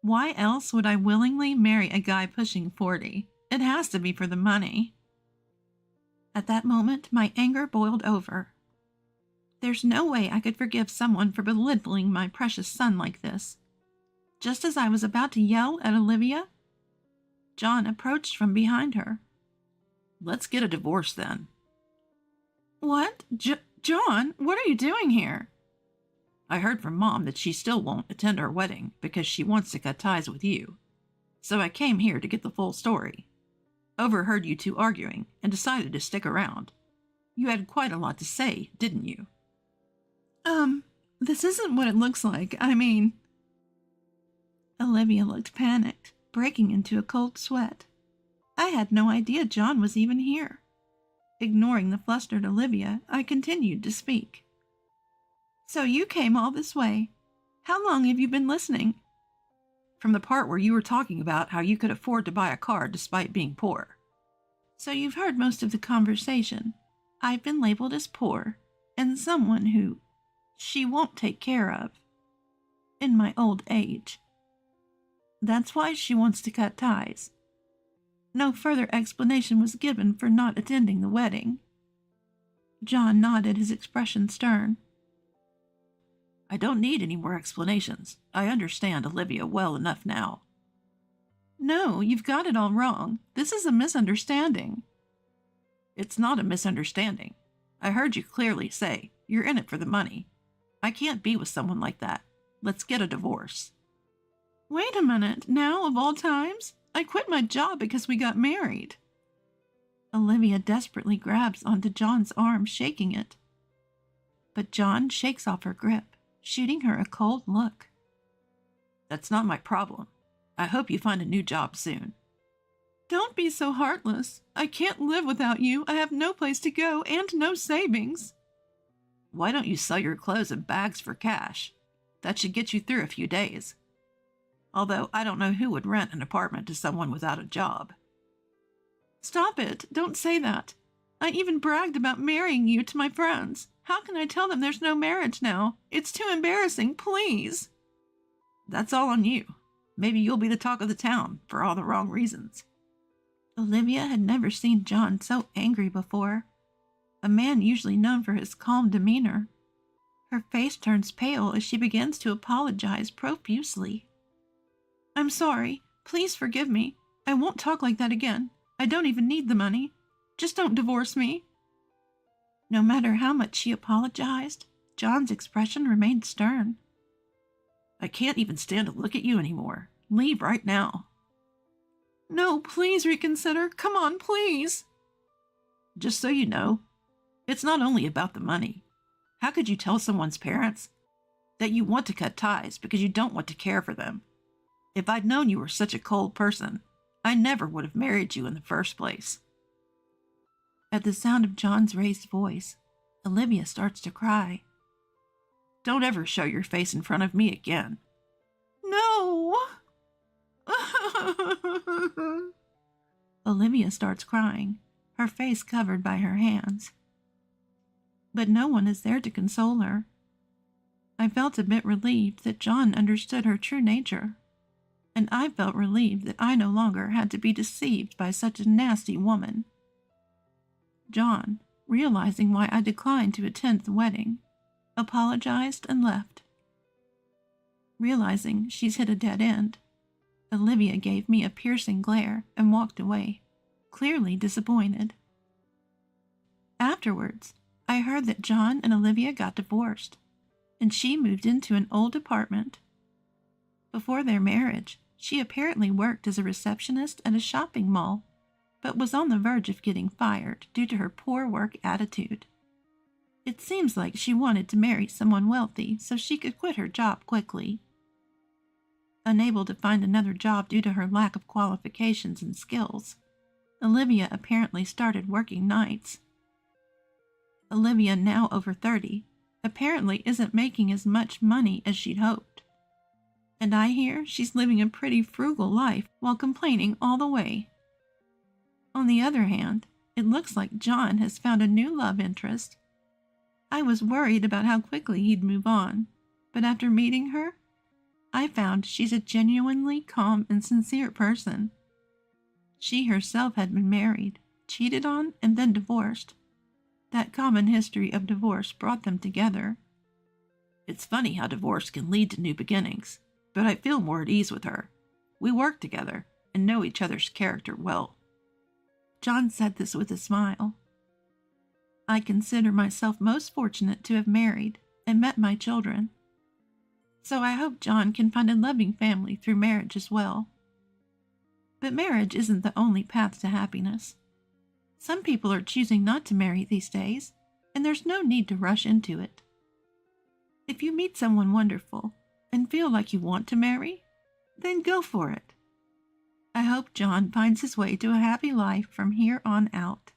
H: Why else would I willingly marry a guy pushing 40? It has to be for the money. At that moment, my anger boiled over. There's no way I could forgive someone for belittling my precious son like this. Just as I was about to yell at Olivia, John approached from behind her.
I: Let's get a divorce then.
H: What? John, what are you doing here?
I: I heard from Mom that she still won't attend our wedding because she wants to cut ties with you. So I came here to get the full story. Overheard you two arguing and decided to stick around. You had quite a lot to say, didn't you?
H: This isn't what it looks like. I mean... Olivia looked panicked, breaking into a cold sweat. I had no idea John was even here. Ignoring the flustered Olivia, I continued to speak. So you came all this way. How long have you been listening?
I: From the part where you were talking about how you could afford to buy a car despite being poor.
H: So you've heard most of the conversation. I've been labeled as poor, and someone who she won't take care of in my old age. That's why she wants to cut ties. No further explanation was given for not attending the wedding. John nodded, his expression stern.
I: I don't need any more explanations. I understand Olivia well enough now.
H: No, you've got it all wrong. This is a misunderstanding.
I: It's not a misunderstanding. I heard you clearly say you're in it for the money. I can't be with someone like that. Let's get a divorce.
H: Wait a minute. Now, of all times? I quit my job because we got married. Olivia desperately grabs onto John's arm, shaking it. But John shakes off her grip, shooting her a cold look.
I: That's not my problem. I hope you find a new job soon.
H: Don't be so heartless. I can't live without you. I have no place to go and no savings.
I: Why don't you sell your clothes and bags for cash? That should get you through a few days. Although I don't know who would rent an apartment to someone without a job.
H: Stop it. Don't say that. I even bragged about marrying you to my friends. How can I tell them there's no marriage now? It's too embarrassing, please.
I: That's all on you. Maybe you'll be the talk of the town for all the wrong reasons.
H: Olivia had never seen John so angry before. A man usually known for his calm demeanor. Her face turns pale as she begins to apologize profusely. I'm sorry. Please forgive me. I won't talk like that again. I don't even need the money. Just don't divorce me. No matter how much she apologized, John's expression remained stern.
I: I can't even stand to look at you anymore. Leave right now.
H: No, please reconsider. Come on, please.
I: Just so you know, it's not only about the money. How could you tell someone's parents that you want to cut ties because you don't want to care for them? If I'd known you were such a cold person, I never would have married you in the first place.
H: At the sound of John's raised voice, Olivia starts to cry.
I: Don't ever show your face in front of me again.
H: No! Olivia starts crying, her face covered by her hands. But no one is there to console her. I felt a bit relieved that John understood her true nature, and I felt relieved that I no longer had to be deceived by such a nasty woman. John, realizing why I declined to attend the wedding, apologized and left. Realizing she's hit a dead end, Olivia gave me a piercing glare and walked away, clearly disappointed. Afterwards, I heard that John and Olivia got divorced, and she moved into an old apartment. Before their marriage, she apparently worked as a receptionist at a shopping mall, but was on the verge of getting fired due to her poor work attitude. It seems like she wanted to marry someone wealthy so she could quit her job quickly. Unable to find another job due to her lack of qualifications and skills, Olivia apparently started working nights. Olivia, now over 30, apparently isn't making as much money as she'd hoped. And I hear she's living a pretty frugal life while complaining all the way. On the other hand, it looks like John has found a new love interest. I was worried about how quickly he'd move on, but after meeting her, I found she's a genuinely calm and sincere person. She herself had been married, cheated on, and then divorced. That common history of divorce brought them together. It's funny how divorce can lead to new beginnings, but I feel more at ease with her. We work together and know each other's character well. John said this with a smile. I consider myself most fortunate to have married and met my children. So I hope John can find a loving family through marriage as well. But marriage isn't the only path to happiness. Some people are choosing not to marry these days, and there's no need to rush into it. If you meet someone wonderful and feel like you want to marry, then go for it. I hope John finds his way to a happy life from here on out.